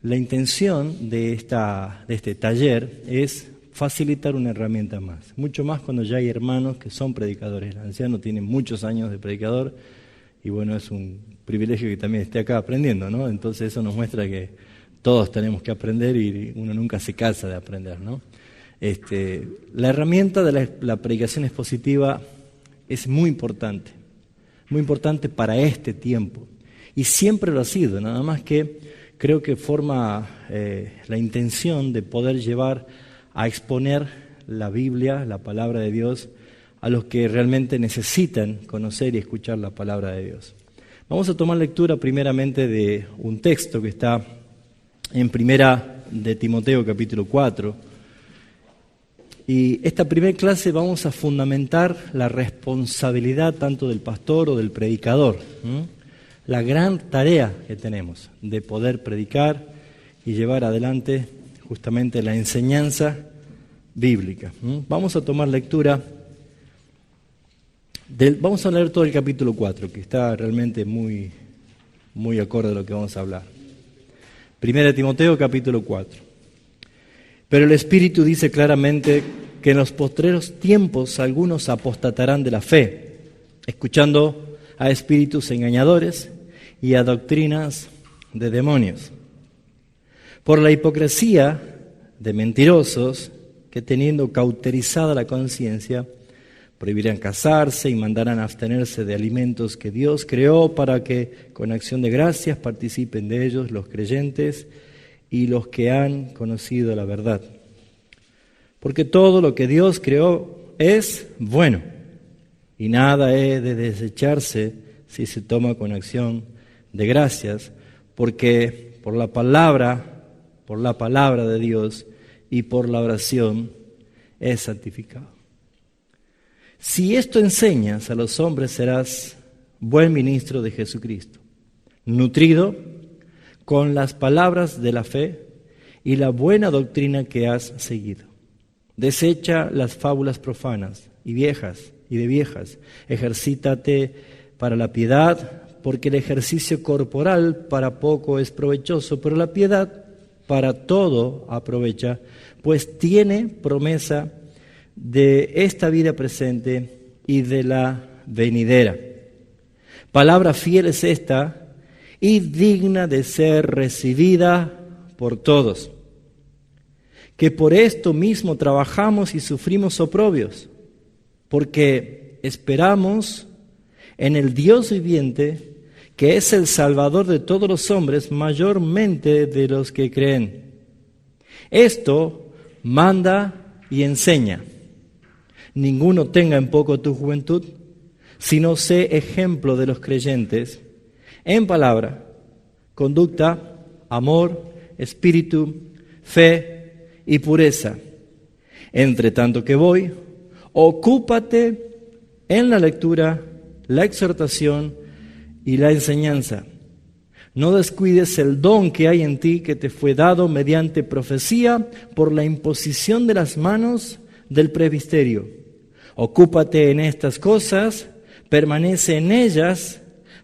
La intención de este taller es facilitar una herramienta más, mucho más cuando ya hay hermanos que son predicadores. El anciano tiene muchos años de predicador y bueno, es un privilegio que también esté acá aprendiendo, ¿no? Entonces eso nos muestra que todos tenemos que aprender y uno nunca se cansa de aprender, ¿no? La herramienta de la predicación expositiva es muy importante para este tiempo y siempre lo ha sido, nada más que creo que forma la intención de poder llevar a exponer la Biblia, la palabra de Dios, a los que realmente necesitan conocer y escuchar la palabra de Dios. Vamos a tomar lectura primeramente de un texto que está en Primera de Timoteo capítulo 4. Y esta primera clase vamos a fundamentar la responsabilidad tanto del pastor o del predicador, la gran tarea que tenemos de poder predicar y llevar adelante justamente la enseñanza bíblica. Vamos a tomar lectura, vamos a leer todo el capítulo 4, que está realmente muy, muy acorde a lo que vamos a hablar. Primera de Timoteo capítulo 4. Pero el Espíritu dice claramente que en los postreros tiempos algunos apostatarán de la fe, escuchando a espíritus engañadores y a doctrinas de demonios. Por la hipocresía de mentirosos que teniendo cauterizada la conciencia, prohibirán casarse y mandarán abstenerse de alimentos que Dios creó para que con acción de gracias participen de ellos los creyentes y los que han conocido la verdad. Porque todo lo que Dios creó es bueno y nada he de desecharse si se toma con acción de gracias, porque por la palabra de Dios y por la oración es santificado. Si esto enseñas a los hombres, serás buen ministro de Jesucristo, nutrido con las palabras de la fe y la buena doctrina que has seguido. Desecha las fábulas profanas y de viejas. Ejercítate para la piedad, porque el ejercicio corporal para poco es provechoso, pero la piedad para todo aprovecha, pues tiene promesa de esta vida presente y de la venidera. Palabra fiel es esta y digna de ser recibida por todos, que por esto mismo trabajamos y sufrimos oprobios, porque esperamos en el Dios viviente, que es el Salvador de todos los hombres, mayormente de los que creen. Esto manda y enseña. Ninguno tenga en poco tu juventud, sino sé ejemplo de los creyentes en palabra, conducta, amor, espíritu, fe y pureza. Entre tanto que voy, ocúpate en la lectura, la exhortación y la enseñanza. No descuides el don que hay en ti, que te fue dado mediante profecía por la imposición de las manos del presbiterio. Ocúpate en estas cosas, permanece en ellas,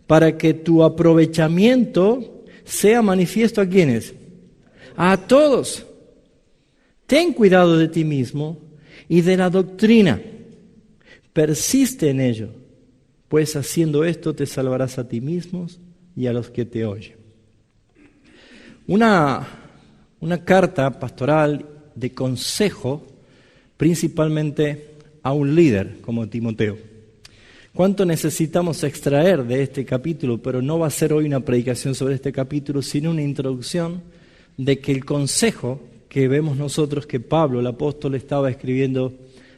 para que tu aprovechamiento sea manifiesto a quienes, a todos. Ten cuidado de ti mismo y de la doctrina. Persiste en ello, pues haciendo esto te salvarás a ti mismo y a los que te oyen. Una carta pastoral de consejo, principalmente a un líder como Timoteo. ¿Cuánto necesitamos extraer de este capítulo? Pero no va a ser hoy una predicación sobre este capítulo, sino una introducción de que el consejo que vemos nosotros que Pablo, el apóstol, estaba escribiendo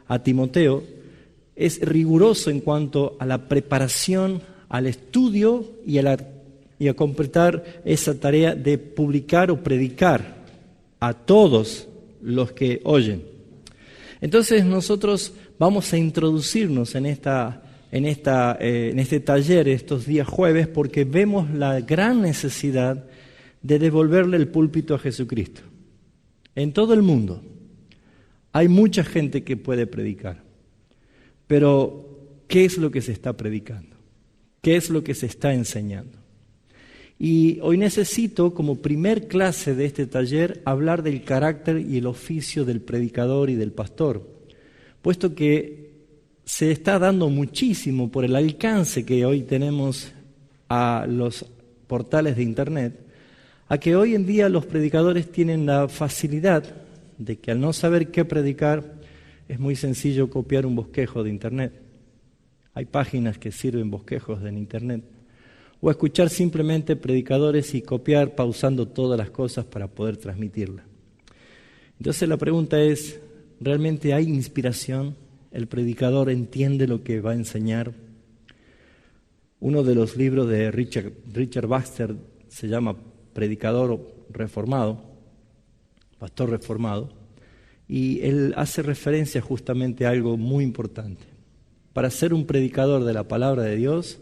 a Timoteo, es riguroso en cuanto a la preparación, al estudio y a completar esa tarea de publicar o predicar a todos los que oyen. Entonces nosotros vamos a introducirnos en este taller estos días jueves, porque vemos la gran necesidad de devolverle el púlpito a Jesucristo. En todo el mundo hay mucha gente que puede predicar, pero ¿qué es lo que se está predicando? ¿Qué es lo que se está enseñando? Y hoy necesito, como primer clase de este taller, hablar del carácter y el oficio del predicador y del pastor, puesto que se está dando muchísimo por el alcance que hoy tenemos a los portales de Internet, a que hoy en día los predicadores tienen la facilidad de que al no saber qué predicar, es muy sencillo copiar un bosquejo de Internet. Hay páginas que sirven bosquejos en Internet. O escuchar simplemente predicadores y copiar pausando todas las cosas para poder transmitirla. Entonces la pregunta es, ¿realmente hay inspiración? ¿El predicador entiende lo que va a enseñar? Uno de los libros de Richard Baxter se llama Predicador Reformado, Pastor Reformado, y él hace referencia justamente a algo muy importante. Para ser un predicador de la palabra de Dios,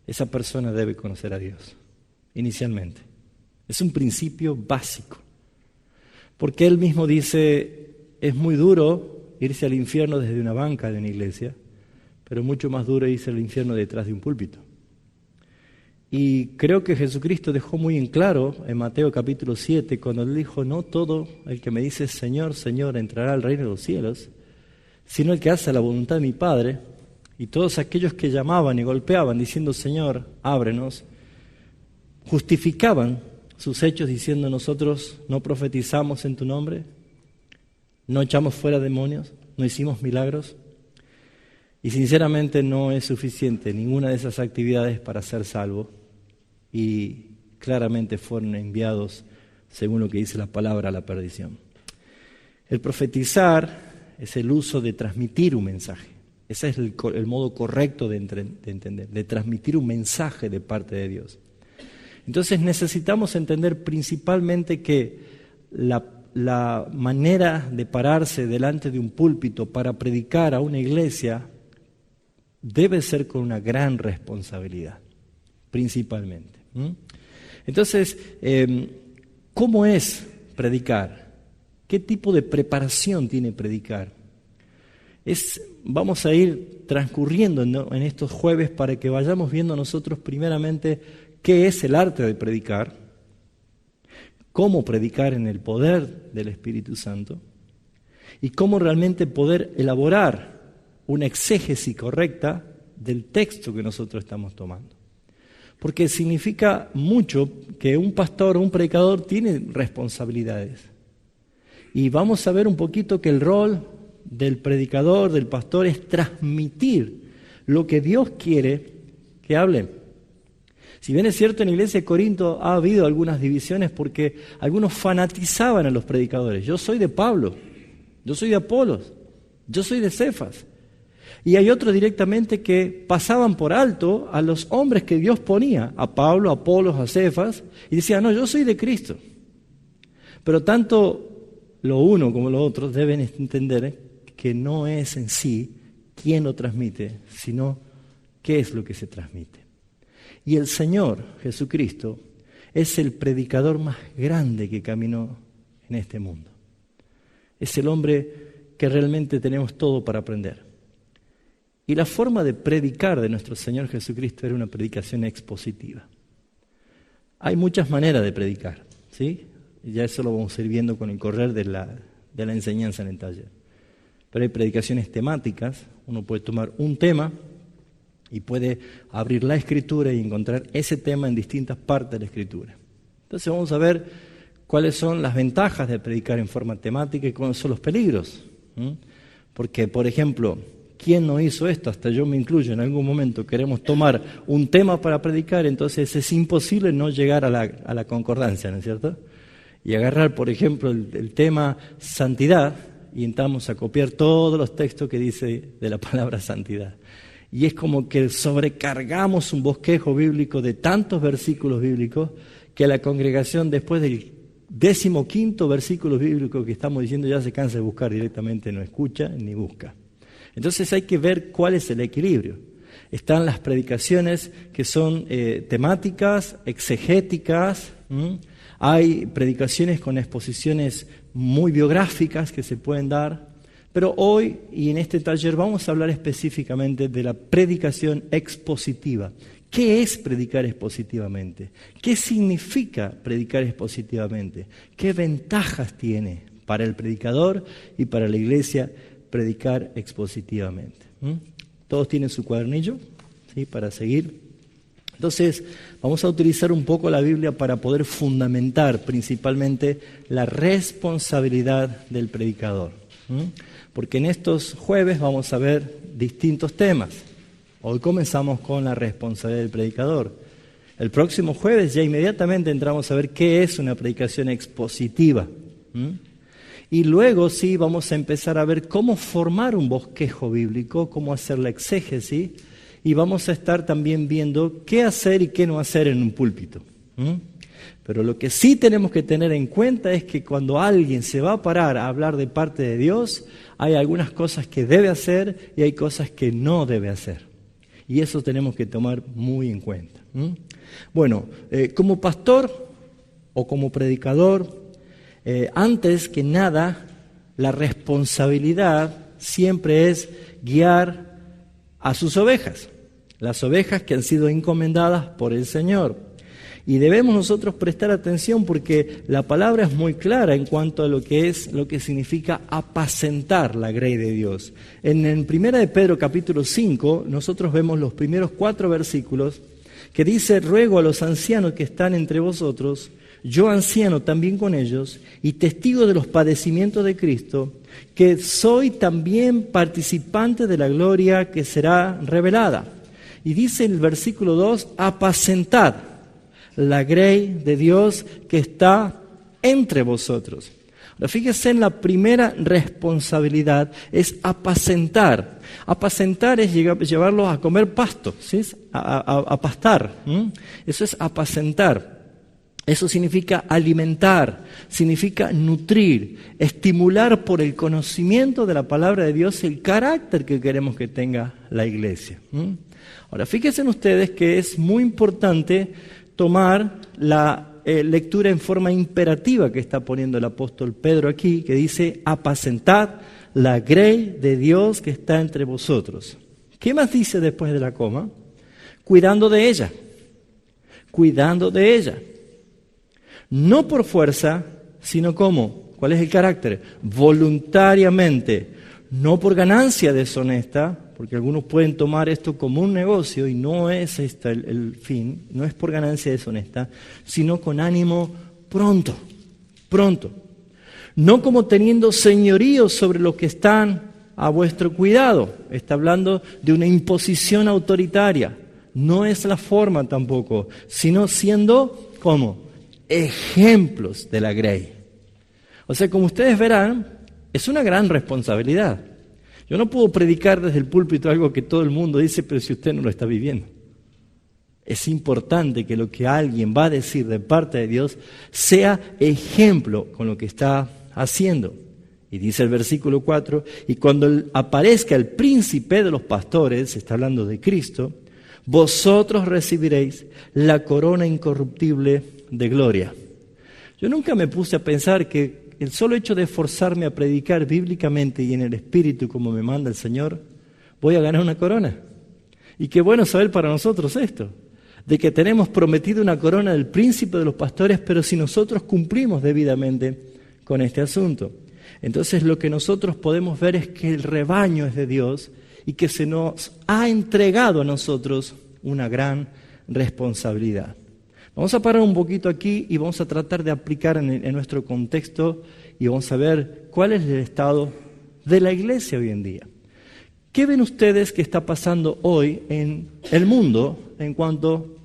esa persona debe conocer a Dios, inicialmente. Es un principio básico. Porque él mismo dice, es muy duro irse al infierno desde una banca de una iglesia, pero mucho más duro irse al infierno detrás de un púlpito. Y creo que Jesucristo dejó muy en claro en Mateo capítulo 7, cuando él dijo, no todo el que me dice Señor, Señor, entrará al reino de los cielos, sino el que hace la voluntad de mi Padre. Y todos aquellos que llamaban y golpeaban diciendo, Señor, ábrenos, justificaban sus hechos diciendo, nosotros no profetizamos en tu nombre, no echamos fuera demonios, no hicimos milagros. Y sinceramente no es suficiente ninguna de esas actividades para ser salvo. Y claramente fueron enviados, según lo que dice la palabra, a la perdición. El profetizar es el uso de transmitir un mensaje. Ese es el modo correcto de entender, de transmitir un mensaje de parte de Dios. Entonces necesitamos entender principalmente que la manera de pararse delante de un púlpito para predicar a una iglesia debe ser con una gran responsabilidad, principalmente. Entonces, ¿cómo es predicar? ¿Qué tipo de preparación tiene predicar? Vamos a ir transcurriendo en estos jueves para que vayamos viendo nosotros primeramente qué es el arte de predicar, cómo predicar en el poder del Espíritu Santo y cómo realmente poder elaborar una exégesis correcta del texto que nosotros estamos tomando. Porque significa mucho que un pastor o un predicador tiene responsabilidades. Y vamos a ver un poquito que el rol del predicador, del pastor, es transmitir lo que Dios quiere que hable. Si bien es cierto, en la iglesia de Corinto ha habido algunas divisiones porque algunos fanatizaban a los predicadores. Yo soy de Pablo, yo soy de Apolos, yo soy de Cefas. Y hay otros directamente que pasaban por alto a los hombres que Dios ponía, a Pablo, a Apolos, a Cefas, y decían, no, yo soy de Cristo. Pero tanto lo uno como lo otro deben entender que no es en sí quién lo transmite, sino qué es lo que se transmite. Y el Señor Jesucristo es el predicador más grande que caminó en este mundo. Es el hombre que realmente tenemos todo para aprender. Y la forma de predicar de nuestro Señor Jesucristo era una predicación expositiva. Hay muchas maneras de predicar, ¿sí? Y ya eso lo vamos a ir viendo con el correr de la enseñanza en el taller. Pero hay predicaciones temáticas, uno puede tomar un tema y puede abrir la Escritura y encontrar ese tema en distintas partes de la Escritura. Entonces vamos a ver cuáles son las ventajas de predicar en forma temática y cuáles son los peligros. Porque, por ejemplo, ¿quién no hizo esto? Hasta yo me incluyo, en algún momento queremos tomar un tema para predicar, entonces es imposible no llegar a la concordancia, ¿no es cierto? Y agarrar, por ejemplo, el tema santidad y entramos a copiar todos los textos que dice de la palabra santidad. Y es como que sobrecargamos un bosquejo bíblico de tantos versículos bíblicos que la congregación, después del 15º versículo bíblico que estamos diciendo, ya se cansa de buscar directamente, no escucha ni busca. Entonces hay que ver cuál es el equilibrio. Están las predicaciones que son temáticas, exegéticas. Hay predicaciones con exposiciones muy biográficas que se pueden dar. Pero hoy y en este taller vamos a hablar específicamente de la predicación expositiva. ¿Qué es predicar expositivamente? ¿Qué significa predicar expositivamente? ¿Qué ventajas tiene para el predicador y para la iglesia predicar expositivamente? ¿Todos tienen su cuadernillo? ¿Sí? Para seguir. Entonces, vamos a utilizar un poco la Biblia para poder fundamentar principalmente la responsabilidad del predicador. Porque en estos jueves vamos a ver distintos temas. Hoy comenzamos con la responsabilidad del predicador. El próximo jueves ya inmediatamente entramos a ver qué es una predicación expositiva. Y luego sí vamos a empezar a ver cómo formar un bosquejo bíblico, cómo hacer la exégesis, y vamos a estar también viendo qué hacer y qué no hacer en un púlpito. Pero lo que sí tenemos que tener en cuenta es que cuando alguien se va a parar a hablar de parte de Dios, hay algunas cosas que debe hacer y hay cosas que no debe hacer. Y eso tenemos que tomar muy en cuenta. Bueno, como pastor o como predicador, antes que nada, la responsabilidad siempre es guiar a sus ovejas, las ovejas que han sido encomendadas por el Señor. Y debemos nosotros prestar atención porque la palabra es muy clara en cuanto a lo que significa apacentar la grey de Dios. En 1 de Pedro capítulo 5 nosotros vemos los primeros 4 versículos que dice: ruego a los ancianos que están entre vosotros, yo anciano también con ellos y testigo de los padecimientos de Cristo, que soy también participante de la gloria que será revelada. Y dice en el versículo 2, apacentad la grey de Dios que está entre vosotros. Ahora, fíjese en la primera responsabilidad, es apacentar. Apacentar es llevarlos a comer pasto, ¿sí? a pastar. Eso es apacentar. Eso significa alimentar, significa nutrir, estimular por el conocimiento de la palabra de Dios el carácter que queremos que tenga la iglesia. Ahora, fíjense ustedes que es muy importante tomar la lectura en forma imperativa que está poniendo el apóstol Pedro aquí, que dice: apacentad la grey de Dios que está entre vosotros. ¿Qué más dice después de la coma? Cuidando de ella. Cuidando de ella. No por fuerza, sino ¿cómo? ¿Cuál es el carácter? Voluntariamente. No por ganancia deshonesta, porque algunos pueden tomar esto como un negocio y no es este el fin, no es por ganancia deshonesta, sino con ánimo pronto. No como teniendo señorío sobre los que están a vuestro cuidado. Está hablando de una imposición autoritaria. No es la forma tampoco, sino siendo, ¿cómo? Ejemplos de la grey. O sea, como ustedes verán, es una gran responsabilidad. Yo no puedo predicar desde el púlpito algo que todo el mundo dice, pero si usted no lo está viviendo. Es importante que lo que alguien va a decir de parte de Dios sea ejemplo con lo que está haciendo. Y dice el versículo 4, y cuando aparezca el príncipe de los pastores, está hablando de Cristo, vosotros recibiréis la corona incorruptible de gloria. Yo nunca me puse a pensar que el solo hecho de esforzarme a predicar bíblicamente y en el Espíritu como me manda el Señor, voy a ganar una corona. Y qué bueno saber para nosotros esto, de que tenemos prometido una corona del príncipe de los pastores, pero si nosotros cumplimos debidamente con este asunto. Entonces lo que nosotros podemos ver es que el rebaño es de Dios y que se nos ha entregado a nosotros una gran responsabilidad. Vamos a parar un poquito aquí y vamos a tratar de aplicar en nuestro contexto y vamos a ver cuál es el estado de la iglesia hoy en día. ¿Qué ven ustedes que está pasando hoy en el mundo en cuanto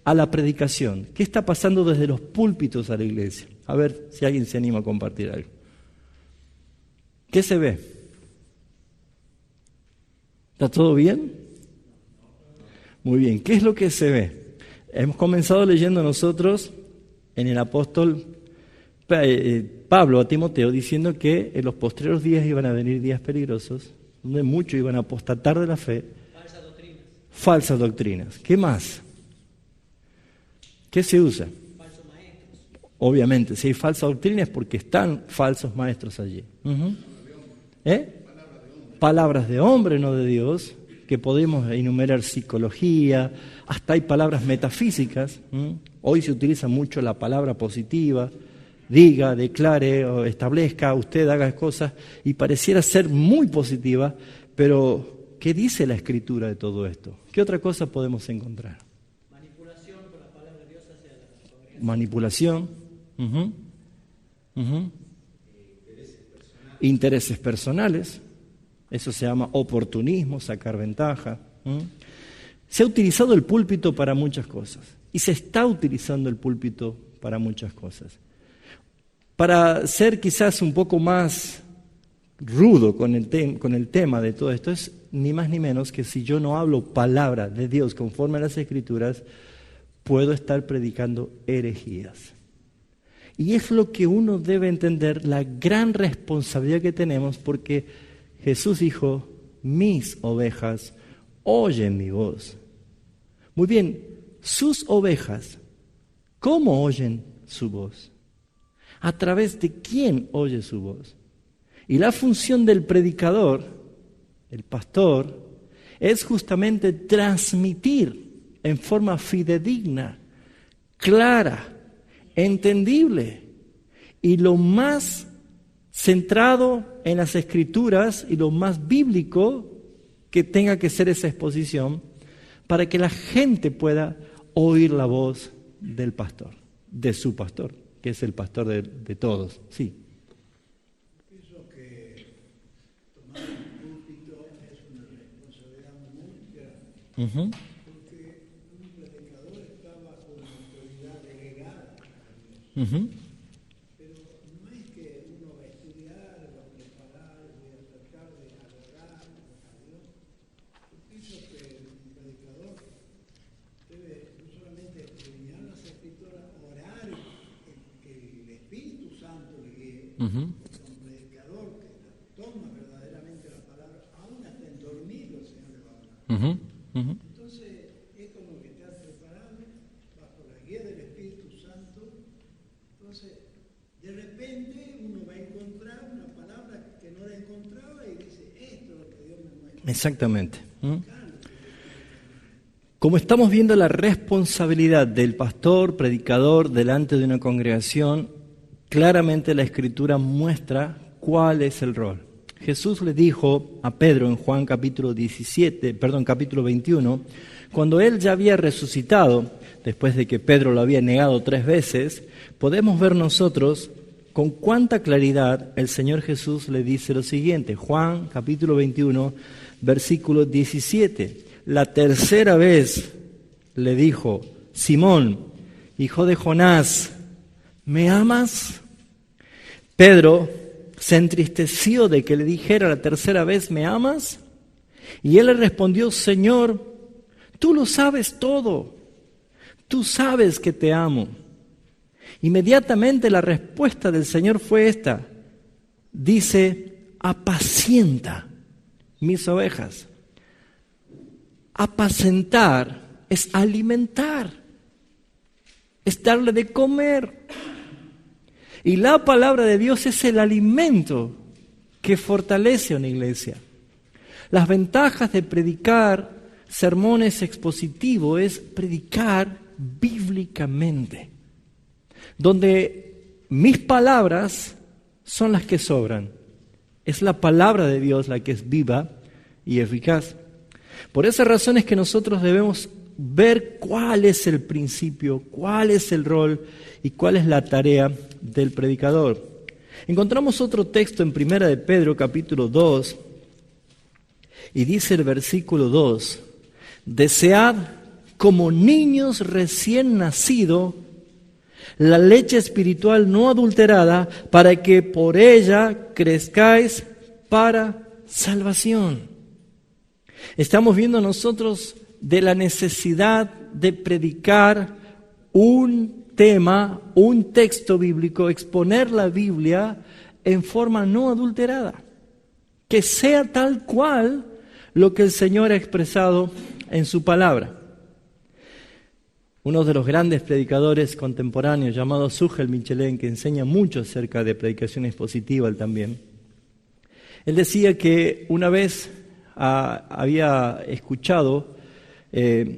a la predicación? ¿Qué está pasando desde los púlpitos a la iglesia? A ver si alguien se anima a compartir algo. ¿Qué se ve? ¿Está todo bien? Muy bien. ¿Qué es lo que se ve? Hemos comenzado leyendo nosotros en el apóstol Pablo a Timoteo diciendo que en los postreros días iban a venir días peligrosos, donde muchos iban a apostatar de la fe. Falsas doctrinas. ¿Qué más? ¿Qué se usa? Falsos maestros. Obviamente, si hay falsas doctrinas es porque están falsos maestros allí. Palabras de hombre, no de Dios. que podemos enumerar psicología, hasta hay palabras metafísicas. Hoy se utiliza mucho la palabra positiva, diga, declare o establezca, usted haga cosas, y pareciera ser muy positiva, pero ¿qué dice la Escritura de todo esto? ¿Qué otra cosa podemos encontrar? Manipulación con la palabra de Dios hacia la congregación. Manipulación. Intereses personales. Eso se llama oportunismo, sacar ventaja. Se ha utilizado el púlpito para muchas cosas y se está utilizando el púlpito para muchas cosas. Para ser quizás un poco más rudo con el tema de todo esto, es ni más ni menos que si yo no hablo palabra de Dios conforme a las Escrituras, puedo estar predicando herejías. Y es lo que uno debe entender, la gran responsabilidad que tenemos, porque Jesús dijo, mis ovejas oyen mi voz. Muy bien, sus ovejas, ¿cómo oyen su voz? ¿A través de quién oye su voz? Y la función del predicador, el pastor, es justamente transmitir en forma fidedigna, clara, entendible y lo más centrado en las Escrituras y lo más bíblico que tenga que ser esa exposición para que la gente pueda oír la voz del pastor, de su pastor, que es el pastor de todos. Sí. Pienso que tomar el púlpito es una responsabilidad muy grande. Porque un predicador está bajo una autoridad delegada a Dios. Pero no es que uno va a estudiar, va a preparar, va a tratar de adorar a Dios. Yo pienso que un predicador debe no solamente escudriñar las Escrituras, orar, que el Espíritu Santo le guíe. Un predicador que toma verdaderamente la palabra, aún hasta en dormido el Señor le va a hablar. Entonces, es como que estar preparado bajo la guía del Espíritu Santo. Entonces, de repente uno va a encontrar una palabra que no la encontraba y dice, esto es lo que Dios me muestra. Exactamente. Como estamos viendo la responsabilidad del pastor, predicador, delante de una congregación, claramente la Escritura muestra cuál es el rol. Jesús le dijo a Pedro en Juan capítulo 21, cuando él ya había resucitado, después de que Pedro lo había negado 3 veces, podemos ver nosotros con cuánta claridad el Señor Jesús le dice lo siguiente. Juan capítulo 21, versículo 17. La tercera vez le dijo, Simón, hijo de Jonás, ¿me amas? Pedro se entristeció de que le dijera la tercera vez, ¿me amas? Y él le respondió, Señor, tú lo sabes todo, tú sabes que te amo. Inmediatamente la respuesta del Señor fue esta, dice, apacienta mis ovejas. Apacentar es alimentar, es darle de comer. Y la palabra de Dios es el alimento que fortalece a una iglesia. Las ventajas de predicar sermones expositivos es predicar bíblicamente, donde mis palabras son las que sobran. Es la palabra de Dios la que es viva y eficaz. Por esa razón es que nosotros debemos ver cuál es el principio, cuál es el rol y cuál es la tarea del predicador. Encontramos otro texto en 1 de Pedro capítulo 2 y dice el versículo 2, desead como niños recién nacidos la leche espiritual no adulterada para que por ella crezcáis para salvación. Estamos viendo nosotros de la necesidad de predicar un tema, un texto bíblico, exponer la Biblia en forma no adulterada, que sea tal cual lo que el Señor ha expresado en su palabra. Uno de los grandes predicadores contemporáneos llamado Sugel Michelén, que enseña mucho acerca de predicación expositiva él también, él decía que una vez había escuchado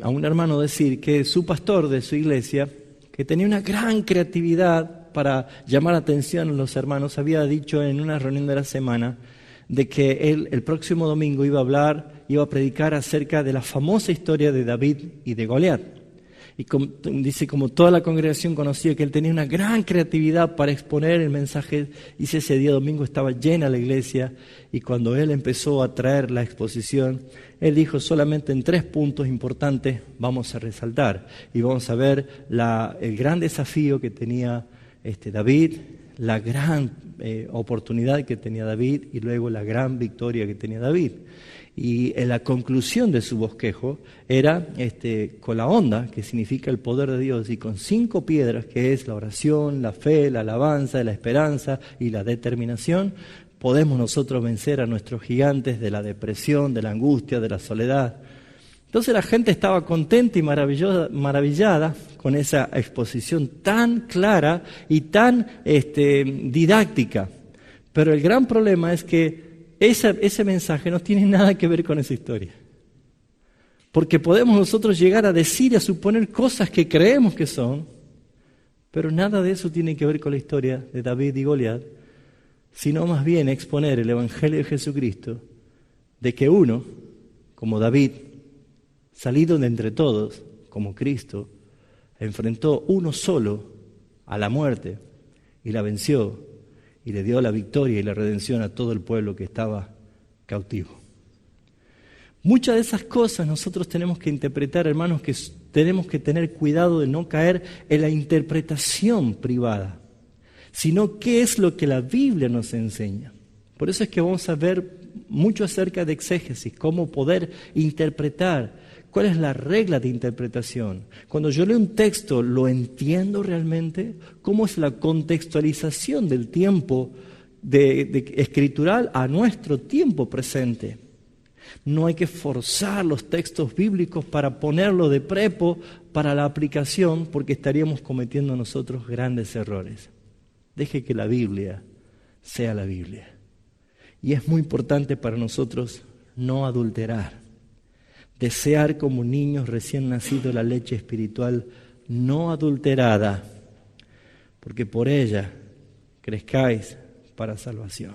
a un hermano decir que su pastor de su iglesia, que tenía una gran creatividad para llamar la atención a los hermanos, había dicho en una reunión de la semana de que él el próximo domingo iba a predicar acerca de la famosa historia de David y de Goliat. Y dice, como toda la congregación conocía que él tenía una gran creatividad para exponer el mensaje, dice, ese día domingo estaba llena la iglesia, y cuando él empezó a traer la exposición, él dijo, solamente en 3 puntos importantes vamos a resaltar, y vamos a ver el gran desafío que tenía David, la gran oportunidad que tenía David, y luego la gran victoria que tenía David. Y en la conclusión de su bosquejo era con la onda, que significa el poder de Dios, y con 5 piedras, que es la oración, la fe, la alabanza, la esperanza y la determinación, podemos nosotros vencer a nuestros gigantes de la depresión, de la angustia, de la soledad. Entonces la gente estaba contenta y maravillada con esa exposición tan clara y tan didáctica. Pero el gran problema es que ese mensaje no tiene nada que ver con esa historia. Porque podemos nosotros llegar a decir y a suponer cosas que creemos que son, pero nada de eso tiene que ver con la historia de David y Goliat, sino más bien exponer el Evangelio de Jesucristo, de que uno, como David, salido de entre todos, como Cristo, enfrentó uno solo a la muerte y la venció, y le dio la victoria y la redención a todo el pueblo que estaba cautivo. Muchas de esas cosas nosotros tenemos que interpretar, hermanos, que tenemos que tener cuidado de no caer en la interpretación privada, sino qué es lo que la Biblia nos enseña. Por eso es que vamos a ver mucho acerca de exégesis, cómo poder interpretar, cuál es la regla de interpretación. Cuando yo leo un texto, ¿lo entiendo realmente? ¿Cómo es la contextualización del tiempo de escritural a nuestro tiempo presente? No hay que forzar los textos bíblicos para ponerlo de prepo para la aplicación, porque estaríamos cometiendo nosotros grandes errores. Deje que la Biblia sea la Biblia. Y es muy importante para nosotros no adulterar. Desear como niños recién nacidos la leche espiritual no adulterada, porque por ella crezcáis para salvación.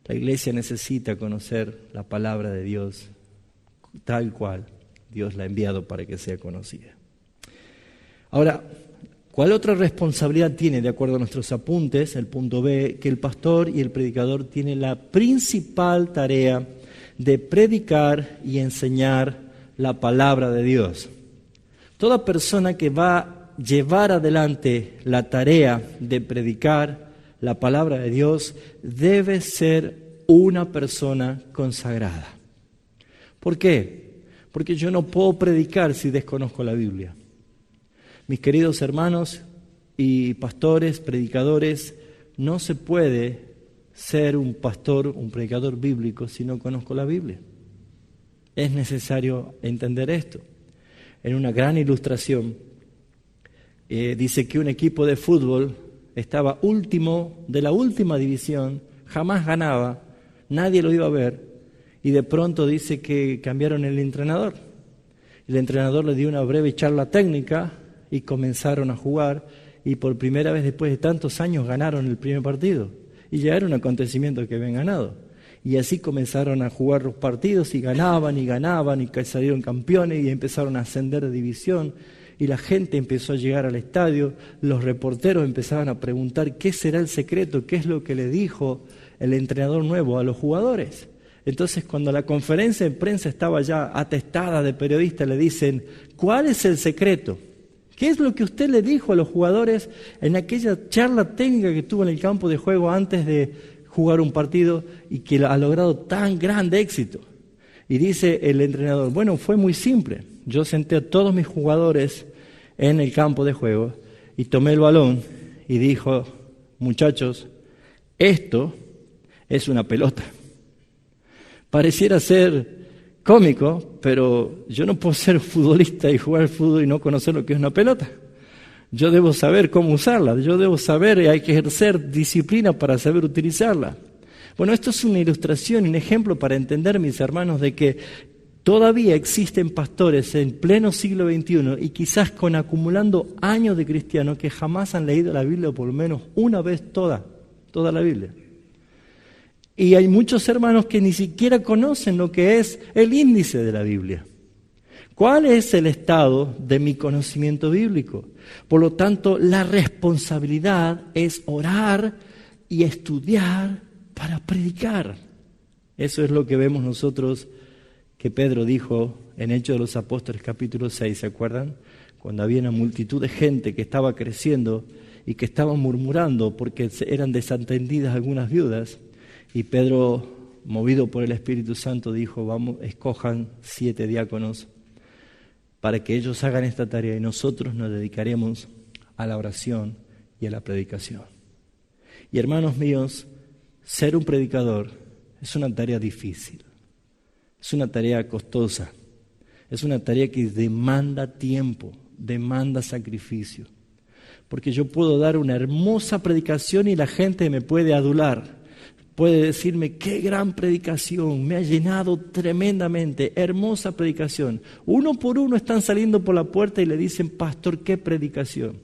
La iglesia necesita conocer la palabra de Dios tal cual Dios la ha enviado para que sea conocida. Ahora, ¿cuál otra responsabilidad tiene, de acuerdo a nuestros apuntes, el punto B, que el pastor y el predicador tienen la principal tarea de predicar y enseñar la palabra de Dios? Toda persona que va a llevar adelante la tarea de predicar la palabra de Dios debe ser una persona consagrada. ¿Por qué? Porque yo no puedo predicar si desconozco la Biblia. Mis queridos hermanos y pastores, predicadores, no se puede ser un pastor, un predicador bíblico si no conozco la Biblia. Es necesario entender esto. En una gran ilustración, dice que un equipo de fútbol estaba último de la última división, jamás ganaba, nadie lo iba a ver, y de pronto dice que cambiaron el entrenador. El entrenador le dio una breve charla técnica y comenzaron a jugar, y por primera vez después de tantos años ganaron el primer partido. Y ya era un acontecimiento que habían ganado. Y así comenzaron a jugar los partidos y ganaban y salieron campeones y empezaron a ascender de división. Y la gente empezó a llegar al estadio, los reporteros empezaban a preguntar qué será el secreto, qué es lo que le dijo el entrenador nuevo a los jugadores. Entonces, cuando la conferencia de prensa estaba ya atestada de periodistas, le dicen, ¿cuál es el secreto? ¿Qué es lo que usted le dijo a los jugadores en aquella charla técnica que tuvo en el campo de juego antes de jugar un partido y que ha logrado tan grande éxito? Y dice el entrenador, bueno, fue muy simple. Yo senté a todos mis jugadores en el campo de juego y tomé el balón y dijo, muchachos, esto es una pelota. Pareciera ser cómico, pero yo no puedo ser futbolista y jugar al fútbol y no conocer lo que es una pelota. Yo debo saber cómo usarla, yo debo saber, hay que ejercer disciplina para saber utilizarla. Bueno, esto es una ilustración, un ejemplo para entender, mis hermanos, de que todavía existen pastores en pleno siglo XXI y quizás acumulando años de cristianos que jamás han leído la Biblia, o por lo menos una vez toda la Biblia. Y hay muchos hermanos que ni siquiera conocen lo que es el índice de la Biblia. ¿Cuál es el estado de mi conocimiento bíblico? Por lo tanto, la responsabilidad es orar y estudiar para predicar. Eso es lo que vemos nosotros que Pedro dijo en Hechos de los Apóstoles capítulo 6, ¿se acuerdan? Cuando había una multitud de gente que estaba creciendo y que estaba murmurando porque eran desatendidas algunas viudas, y Pedro, movido por el Espíritu Santo, dijo, vamos, escojan 7 diáconos para que ellos hagan esta tarea y nosotros nos dedicaremos a la oración y a la predicación. Y hermanos míos, ser un predicador es una tarea difícil, es una tarea costosa, es una tarea que demanda tiempo, demanda sacrificio. Porque yo puedo dar una hermosa predicación y la gente me puede adular, puede decirme, qué gran predicación, me ha llenado tremendamente, hermosa predicación. Uno por uno están saliendo por la puerta y le dicen, pastor, qué predicación.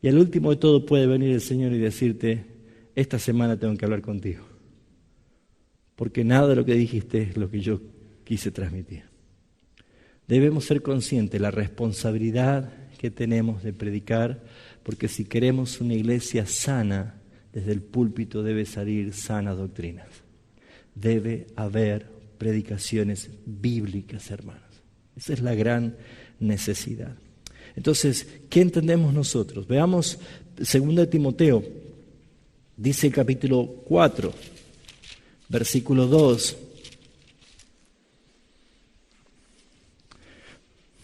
Y al último de todo puede venir el Señor y decirte, esta semana tengo que hablar contigo, porque nada de lo que dijiste es lo que yo quise transmitir. Debemos ser conscientes de la responsabilidad que tenemos de predicar, porque si queremos una iglesia sana, desde el púlpito debe salir sanas doctrinas. Debe haber predicaciones bíblicas, hermanos. Esa es la gran necesidad. Entonces, ¿qué entendemos nosotros? Veamos 2 Timoteo, dice el capítulo 4, versículo 2.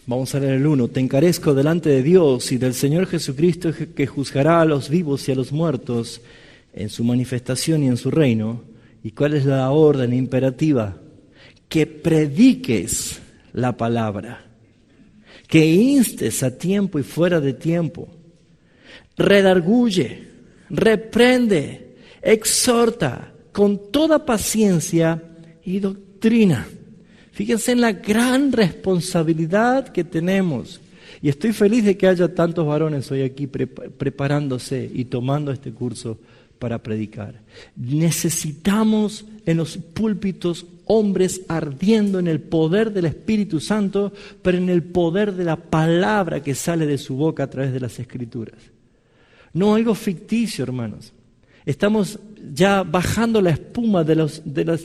Vamos a leer el 1. Te encarezco delante de Dios y del Señor Jesucristo, que juzgará a los vivos y a los muertos en su manifestación y en su reino. ¿Y cuál es la orden imperativa? Que prediques la palabra, que instes a tiempo y fuera de tiempo, redarguye, reprende, exhorta con toda paciencia y doctrina. Fíjense en la gran responsabilidad que tenemos. Y estoy feliz de que haya tantos varones hoy aquí preparándose y tomando este curso para predicar. Necesitamos en los púlpitos hombres ardiendo en el poder del Espíritu Santo, pero en el poder de la palabra que sale de su boca a través de las Escrituras. No algo ficticio, hermanos. Estamos ya bajando la espuma de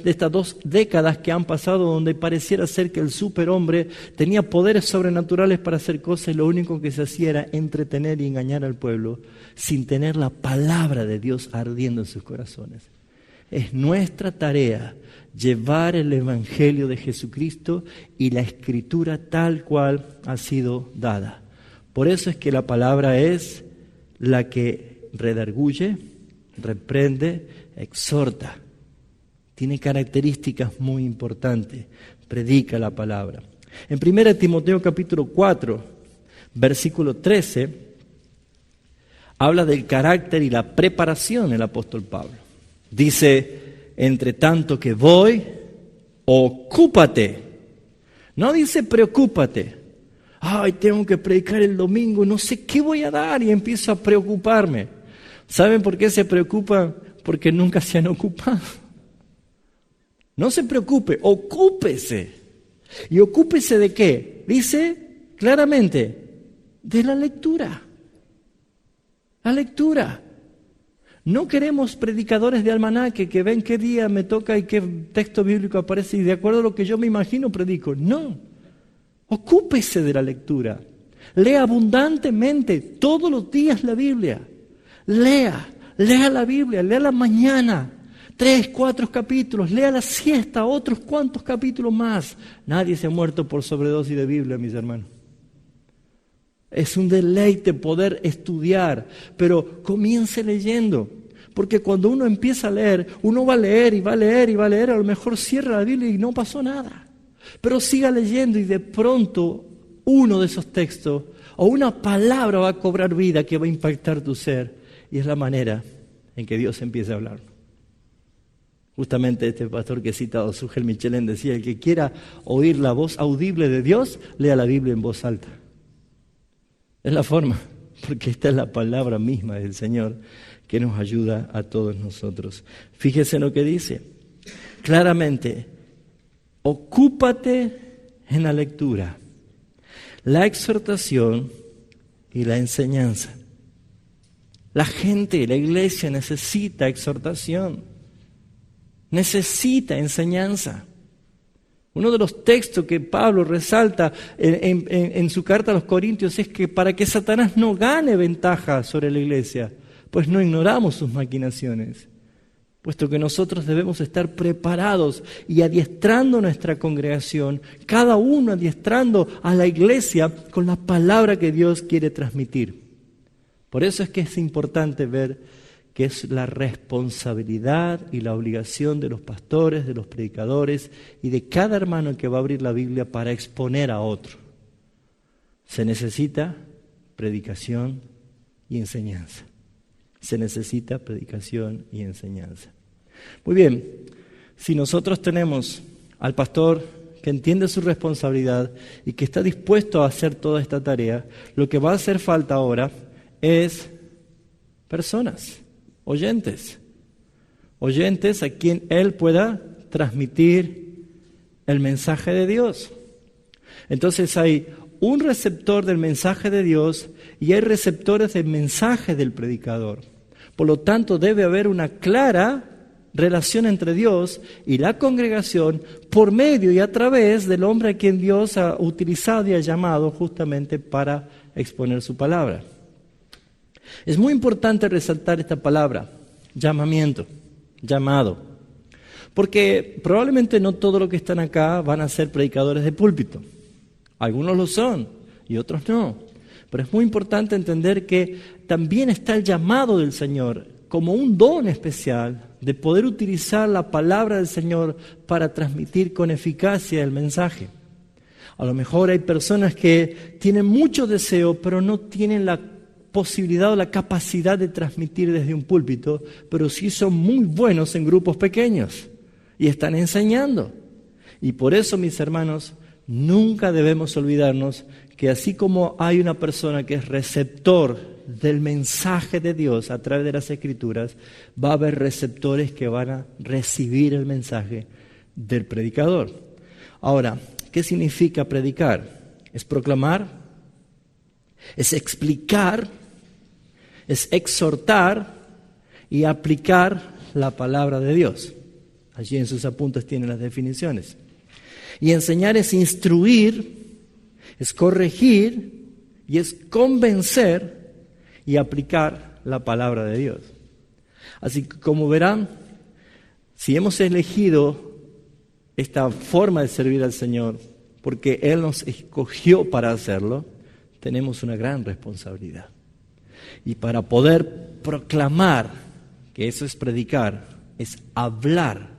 estas 2 décadas que han pasado, donde pareciera ser que el superhombre tenía poderes sobrenaturales para hacer cosas y lo único que se hacía era entretener y engañar al pueblo sin tener la palabra de Dios ardiendo en sus corazones. Es nuestra tarea llevar el Evangelio de Jesucristo y la Escritura tal cual ha sido dada. Por eso es que la palabra es la que redarguye, reprende, exhorta. Tiene características muy importantes. Predica la palabra. En 1 Timoteo capítulo 4, versículo 13, habla del carácter y la preparación del apóstol Pablo. Dice, entre tanto que voy, ocúpate. No dice preocúpate. Ay, tengo que predicar el domingo, no sé qué voy a dar y empiezo a preocuparme. ¿Saben por qué se preocupan? Porque nunca se han ocupado. No se preocupe, ocúpese. ¿Y ocúpese de qué? Dice claramente, de la lectura. La lectura. No queremos predicadores de almanaque que ven qué día me toca y qué texto bíblico aparece y de acuerdo a lo que yo me imagino predico. No. Ocúpese de la lectura. Lea abundantemente todos los días la Biblia. Lea la Biblia, lea la mañana, 3, 4 capítulos, lea la siesta, otros cuantos capítulos más. Nadie se ha muerto por sobredosis de Biblia, mis hermanos. Es un deleite poder estudiar, pero comience leyendo, porque cuando uno empieza a leer, uno va a leer y va a leer y va a leer, a lo mejor cierra la Biblia y no pasó nada. Pero siga leyendo y de pronto uno de esos textos o una palabra va a cobrar vida que va a impactar tu ser. Y es la manera en que Dios empieza a hablar. Justamente este pastor que he citado, Sugel Michelén, decía: el que quiera oír la voz audible de Dios, lea la Biblia en voz alta. Es la forma, porque esta es la palabra misma del Señor que nos ayuda a todos nosotros. Fíjese en lo que dice. Claramente, ocúpate en la lectura, la exhortación y la enseñanza. La gente, la iglesia necesita exhortación, necesita enseñanza. Uno de los textos que Pablo resalta en su carta a los Corintios es que para que Satanás no gane ventaja sobre la iglesia, pues no ignoramos sus maquinaciones, puesto que nosotros debemos estar preparados y adiestrando nuestra congregación, cada uno adiestrando a la iglesia con la palabra que Dios quiere transmitir. Por eso es que es importante ver que es la responsabilidad y la obligación de los pastores, de los predicadores y de cada hermano que va a abrir la Biblia para exponer a otro. Se necesita predicación y enseñanza. Se necesita predicación y enseñanza. Muy bien, si nosotros tenemos al pastor que entiende su responsabilidad y que está dispuesto a hacer toda esta tarea, lo que va a hacer falta ahora es personas, oyentes a quien él pueda transmitir el mensaje de Dios. Entonces hay un receptor del mensaje de Dios y hay receptores del mensaje del predicador. Por lo tanto, debe haber una clara relación entre Dios y la congregación por medio y a través del hombre a quien Dios ha utilizado y ha llamado justamente para exponer su palabra. Es muy importante resaltar esta palabra, llamamiento, llamado, porque probablemente no todos los que están acá van a ser predicadores de púlpito. Algunos lo son y otros no. Pero es muy importante entender que también está el llamado del Señor como un don especial de poder utilizar la palabra del Señor para transmitir con eficacia el mensaje. A lo mejor hay personas que tienen mucho deseo, pero no tienen la posibilidad o la capacidad de transmitir desde un púlpito, pero sí son muy buenos en grupos pequeños y están enseñando. Y por eso, mis hermanos, nunca debemos olvidarnos que así como hay una persona que es receptor del mensaje de Dios a través de las Escrituras, va a haber receptores que van a recibir el mensaje del predicador. Ahora, ¿qué significa predicar? Es proclamar, es explicar, es exhortar y aplicar la palabra de Dios. Allí en sus apuntes tienen las definiciones. Y enseñar es instruir, es corregir y es convencer y aplicar la palabra de Dios. Así que, como verán, si hemos elegido esta forma de servir al Señor porque Él nos escogió para hacerlo, tenemos una gran responsabilidad. Y para poder proclamar, que eso es predicar, es hablar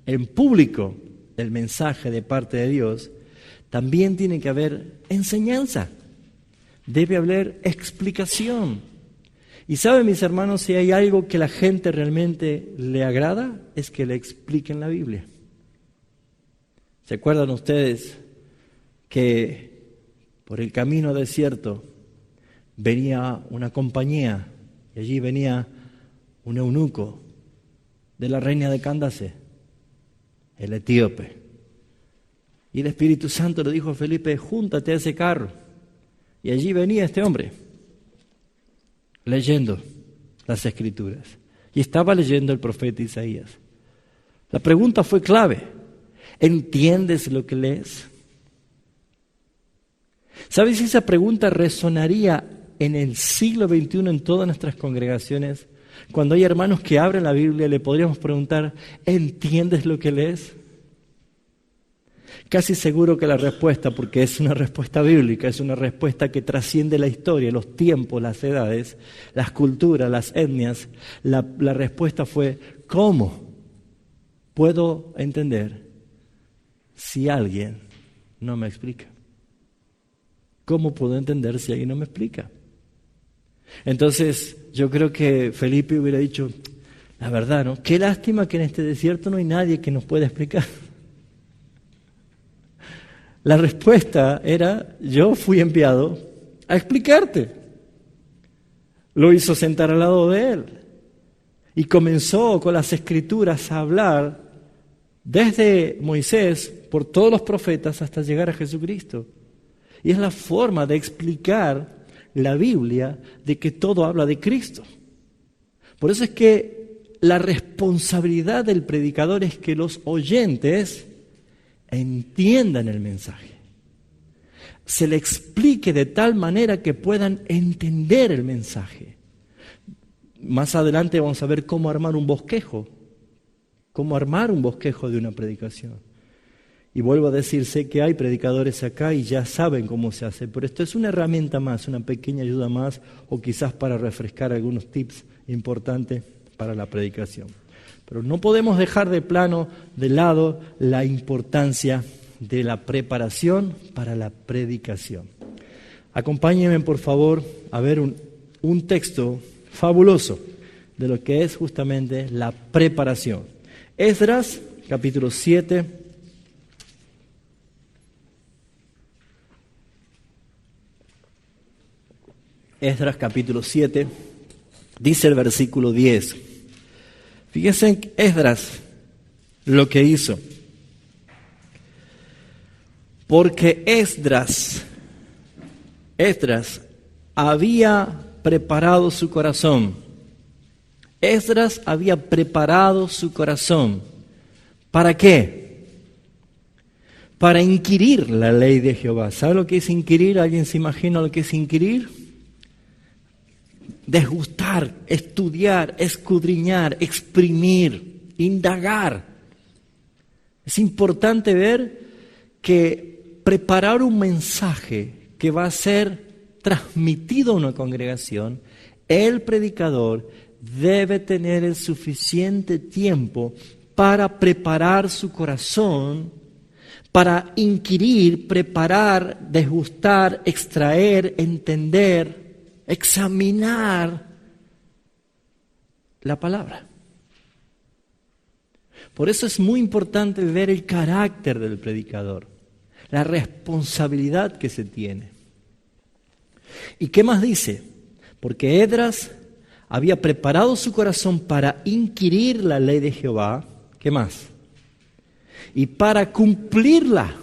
en público el mensaje de parte de Dios, también tiene que haber enseñanza, debe haber explicación. Y saben, mis hermanos, si hay algo que la gente realmente le agrada, es que le expliquen la Biblia. ¿Se acuerdan ustedes que por el camino desierto venía una compañía y allí venía un eunuco de la reina de Candace, el etíope? Y el Espíritu Santo le dijo a Felipe: júntate a ese carro. Y allí venía este hombre, leyendo las Escrituras. Y estaba leyendo el profeta Isaías. La pregunta fue clave: ¿entiendes lo que lees? ¿Sabes si esa pregunta resonaría en el siglo XXI en todas nuestras congregaciones? Cuando hay hermanos que abren la Biblia, le podríamos preguntar: ¿entiendes lo que lees? Casi seguro que la respuesta, porque es una respuesta bíblica, es una respuesta que trasciende la historia, los tiempos, las edades, las culturas, las etnias. La respuesta fue: ¿cómo puedo entender si alguien no me explica? ¿Cómo puedo entender si alguien no me explica? Entonces, yo creo que Felipe hubiera dicho: La verdad, ¿no? Qué lástima que en este desierto no hay nadie que nos pueda explicar. La respuesta era, yo fui enviado a explicarte. Lo hizo sentar al lado de él y comenzó con las escrituras a hablar desde Moisés, por todos los profetas, hasta llegar a Jesucristo. Y es la forma de explicar la Biblia, de que todo habla de Cristo. Por eso es que la responsabilidad del predicador es que los oyentes entiendan el mensaje. Se le explique de tal manera que puedan entender el mensaje. Más adelante vamos a ver cómo armar un bosquejo. Cómo armar un bosquejo de una predicación. Y vuelvo a decir, sé que hay predicadores acá y ya saben cómo se hace, pero esto es una herramienta más, una pequeña ayuda más, o quizás para refrescar algunos tips importantes para la predicación. Pero no podemos dejar de plano de lado la importancia de la preparación para la predicación. Acompáñenme, por favor, a ver un texto fabuloso de lo que es justamente la preparación. Esdras, capítulo 7. Esdras, capítulo 7, dice el versículo 10. Fíjense en Esdras lo que hizo. Porque Esdras había preparado su corazón. Esdras había preparado su corazón. ¿Para qué? Para inquirir la ley de Jehová. ¿Sabe lo que es inquirir? ¿Alguien se imagina lo que es inquirir? Desgustar, estudiar, escudriñar, exprimir, indagar. Es importante ver que preparar un mensaje que va a ser transmitido a una congregación, el predicador debe tener el suficiente tiempo para preparar su corazón, para inquirir, preparar, desgustar, extraer, entender, examinar la palabra. Por eso es muy importante ver el carácter del predicador, la responsabilidad que se tiene. ¿Y qué más dice? Porque Esdras había preparado su corazón para inquirir la ley de Jehová. ¿Qué más? Y para cumplirla.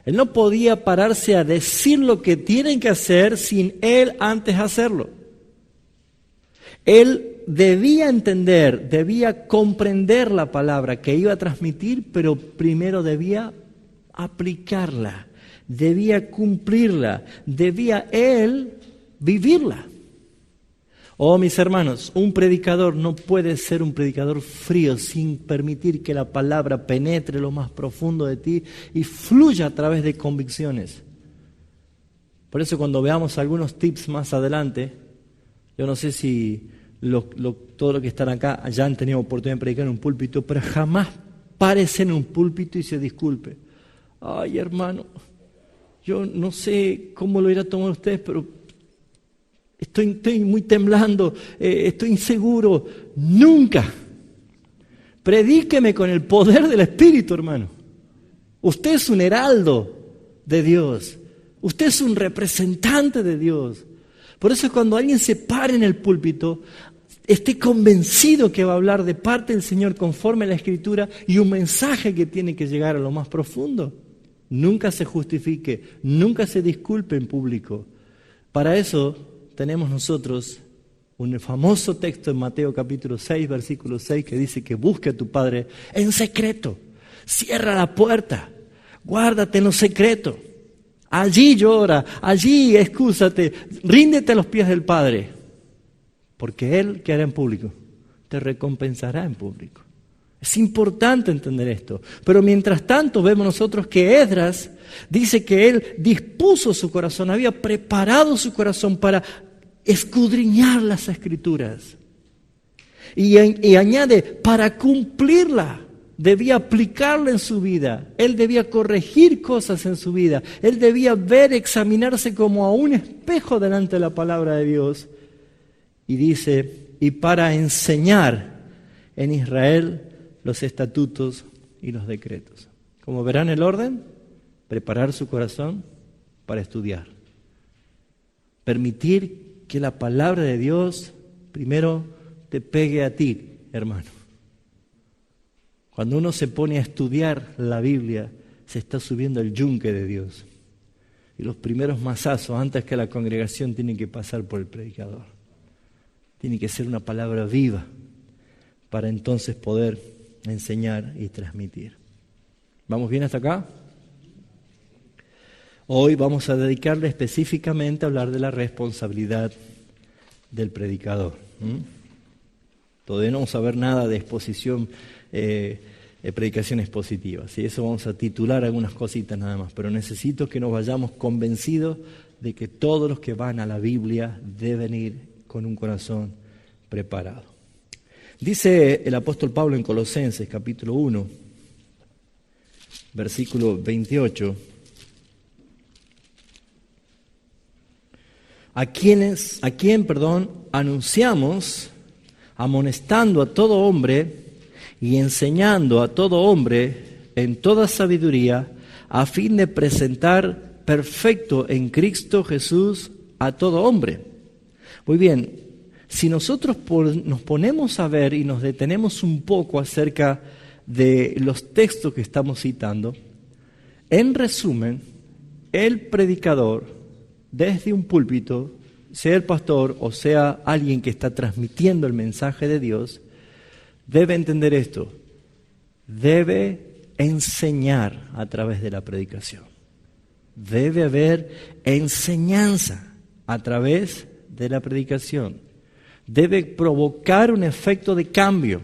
Él no podía pararse a decir lo que tienen que hacer sin él antes hacerlo. Él debía entender, debía comprender la palabra que iba a transmitir, pero primero debía aplicarla, debía cumplirla, debía él vivirla. Oh, mis hermanos, un predicador no puede ser un predicador frío sin permitir que la palabra penetre lo más profundo de ti y fluya a través de convicciones. Por eso cuando veamos algunos tips más adelante, yo no sé si todos los que están acá ya han tenido oportunidad de predicar en un púlpito, pero jamás párese en un púlpito y se disculpe. Ay, hermano, yo no sé cómo lo irá a tomar ustedes, pero estoy muy temblando, estoy inseguro. Nunca. Predíqueme con el poder del Espíritu, hermano. Usted es un heraldo de Dios. Usted es un representante de Dios. Por eso cuando alguien se pare en el púlpito, esté convencido que va a hablar de parte del Señor conforme a la Escritura y un mensaje que tiene que llegar a lo más profundo. Nunca se justifique, nunca se disculpe en público. Para eso tenemos nosotros un famoso texto en Mateo capítulo 6, versículo 6, que dice que busque a tu Padre en secreto, cierra la puerta, guárdate en lo secreto, allí llora, allí excúsate, ríndete a los pies del Padre, porque Él, ¿qué hará en público? Te recompensará en público. Es importante entender esto, pero mientras tanto vemos nosotros que Esdras dice que él dispuso su corazón, había preparado su corazón para escudriñar las Escrituras. Y añade, para cumplirla, debía aplicarla en su vida. Él debía corregir cosas en su vida. Él debía ver, examinarse como a un espejo delante de la palabra de Dios. Y dice y para enseñar en Israel los estatutos y los decretos. Como verán el orden, preparar su corazón para estudiar. Permitir que la palabra de Dios primero te pegue a ti, hermano. Cuando uno se pone a estudiar la Biblia, se está subiendo el yunque de Dios. Y los primeros mazazos, antes que la congregación, tienen que pasar por el predicador. Tiene que ser una palabra viva para entonces poder enseñar y transmitir. ¿Vamos bien hasta acá? Hoy vamos a dedicarle específicamente a hablar de la responsabilidad del predicador. Todavía no vamos a ver nada de exposición, predicación expositiva. ¿Sí? Eso vamos a titular algunas cositas nada más, pero necesito que nos vayamos convencidos de que todos los que van a la Biblia deben ir con un corazón preparado. Dice el apóstol Pablo en Colosenses capítulo 1, versículo 28, a quien anunciamos, amonestando a todo hombre y enseñando a todo hombre en toda sabiduría, a fin de presentar perfecto en Cristo Jesús a todo hombre. Muy bien, si nosotros nos ponemos a ver y nos detenemos un poco acerca de los textos que estamos citando, en resumen, el predicador, desde un púlpito, sea el pastor o sea alguien que está transmitiendo el mensaje de Dios, debe entender esto, debe enseñar a través de la predicación. Debe haber enseñanza a través de la predicación. Debe provocar un efecto de cambio.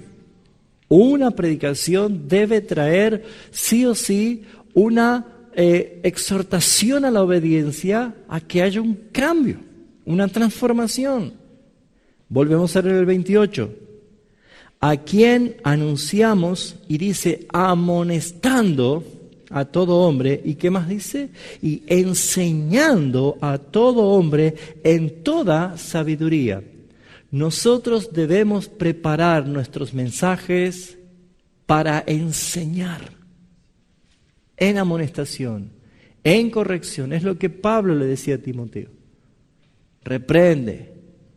Una predicación debe traer sí o sí una exhortación a la obediencia, a que haya un cambio, una transformación. Volvemos a leer el 28. A quien anunciamos, y dice, amonestando a todo hombre, ¿y qué más dice? Y enseñando a todo hombre en toda sabiduría. Nosotros debemos preparar nuestros mensajes para enseñar, en amonestación, en corrección. Es lo que Pablo le decía a Timoteo. Reprende,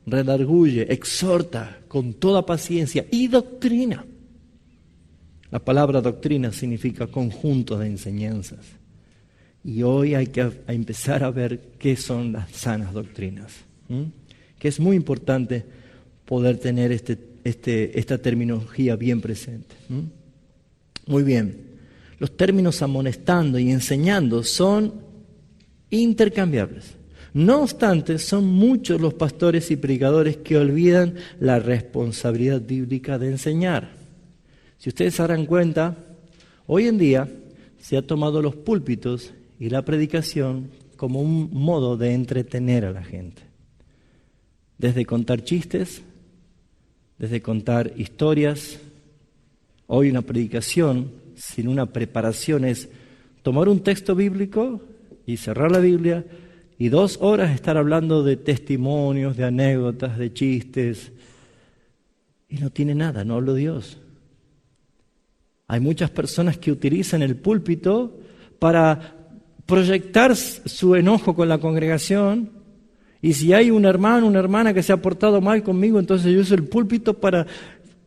redarguye, exhorta con toda paciencia y doctrina. La palabra doctrina significa conjunto de enseñanzas. Y hoy hay que empezar a ver qué son las sanas doctrinas. Que es muy importante poder tener esta terminología bien presente. Muy bien. Los términos amonestando y enseñando son intercambiables. No obstante, son muchos los pastores y predicadores que olvidan la responsabilidad bíblica de enseñar. Si ustedes se darán cuenta, hoy en día se ha tomado los púlpitos y la predicación como un modo de entretener a la gente. Desde contar chistes, desde contar historias. Hoy una predicación sin una preparación es tomar un texto bíblico y cerrar la Biblia y 2 horas estar hablando de testimonios, de anécdotas, de chistes, y no tiene nada, no habló Dios. Hay muchas personas que utilizan el púlpito para proyectar su enojo con la congregación, y si hay un hermano, una hermana que se ha portado mal conmigo, entonces yo uso el púlpito para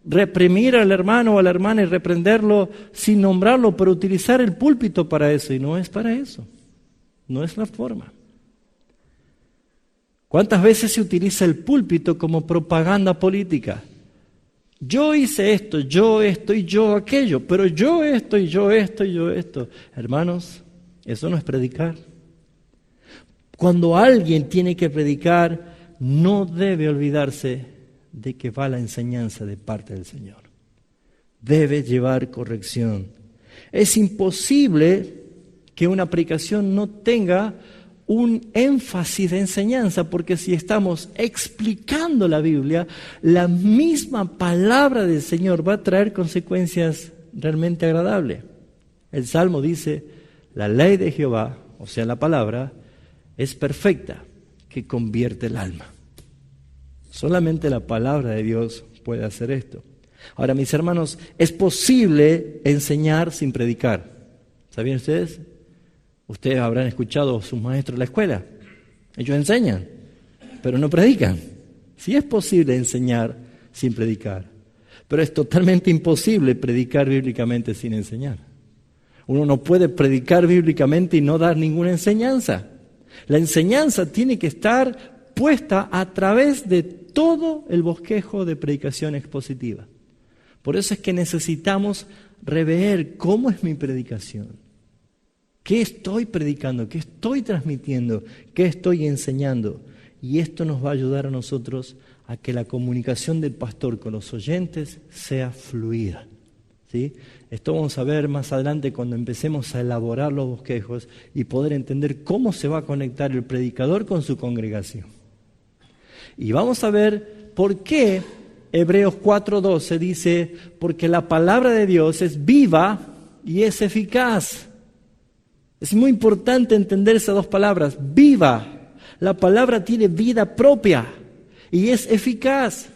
reprimir al hermano o a la hermana y reprenderlo sin nombrarlo, pero utilizar el púlpito para eso, y no es para eso, no es la forma. ¿Cuántas veces se utiliza el púlpito como propaganda política? Yo hice esto y yo aquello, pero yo esto y yo esto y yo esto. Hermanos, eso no es predicar. Cuando alguien tiene que predicar, no debe olvidarse de que va la enseñanza de parte del Señor. Debe llevar corrección. Es imposible que una predicación no tenga un énfasis de enseñanza, porque si estamos explicando la Biblia, la misma palabra del Señor va a traer consecuencias realmente agradables. El Salmo dice, la ley de Jehová, o sea la palabra, es perfecta, que convierte el alma. Solamente la palabra de Dios puede hacer esto. Ahora, mis hermanos, es posible enseñar sin predicar. ¿Sabían ustedes? Ustedes habrán escuchado a sus maestros en la escuela. Ellos enseñan, pero no predican. Sí es posible enseñar sin predicar, pero es totalmente imposible predicar bíblicamente sin enseñar. Uno no puede predicar bíblicamente y no dar ninguna enseñanza. La enseñanza tiene que estar puesta a través de todo el bosquejo de predicación expositiva. Por eso es que necesitamos rever cómo es mi predicación. ¿Qué estoy predicando? ¿Qué estoy transmitiendo? ¿Qué estoy enseñando? Y esto nos va a ayudar a nosotros a que la comunicación del pastor con los oyentes sea fluida. ¿Sí? Esto vamos a ver más adelante cuando empecemos a elaborar los bosquejos y poder entender cómo se va a conectar el predicador con su congregación. Y vamos a ver por qué Hebreos 4:12 dice, porque la palabra de Dios es viva y es eficaz. Es muy importante entender esas dos palabras, viva. La palabra tiene vida propia y es eficaz.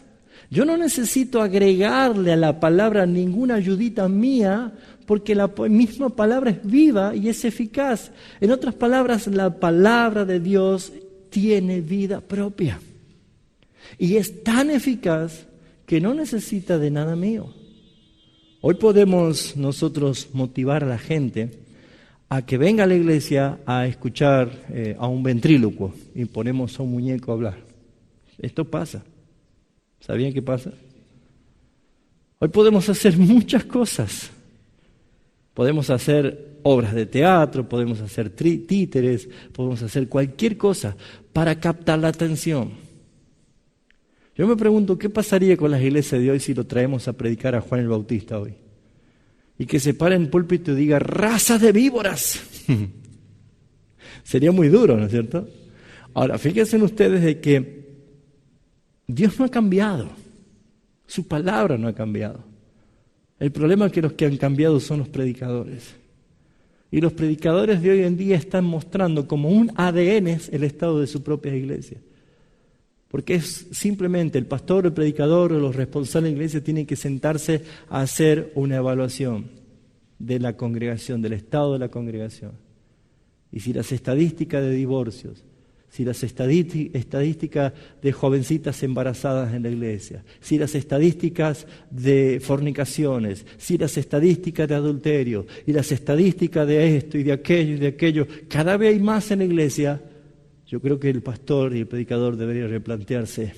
Yo no necesito agregarle a la palabra ninguna ayudita mía porque la misma palabra es viva y es eficaz. En otras palabras, la palabra de Dios tiene vida propia y es tan eficaz que no necesita de nada mío. Hoy podemos nosotros motivar a la gente a que venga a la iglesia a escuchar a un ventrílocuo y ponemos a un muñeco a hablar. Esto pasa. ¿Sabían qué pasa? Hoy podemos hacer muchas cosas. Podemos hacer obras de teatro, podemos hacer títeres, podemos hacer cualquier cosa para captar la atención. Yo me pregunto, ¿qué pasaría con las iglesias de hoy si lo traemos a predicar a Juan el Bautista hoy? Y que se pare en el púlpito y diga, razas de víboras. Sería muy duro, ¿no es cierto? Ahora, fíjense ustedes de que Dios no ha cambiado. Su palabra no ha cambiado. El problema es que los que han cambiado son los predicadores. Y los predicadores de hoy en día están mostrando como un ADN el estado de su propia iglesia. Porque es simplemente el pastor, el predicador o los responsables de la iglesia tienen que sentarse a hacer una evaluación de la congregación, del estado de la congregación. Y si las estadísticas de divorcios, si las estadísticas de jovencitas embarazadas en la iglesia, si las estadísticas de fornicaciones, si las estadísticas de adulterio, y las estadísticas de esto y de aquello, cada vez hay más en la iglesia. Yo creo que el pastor y el predicador deberían replantearse,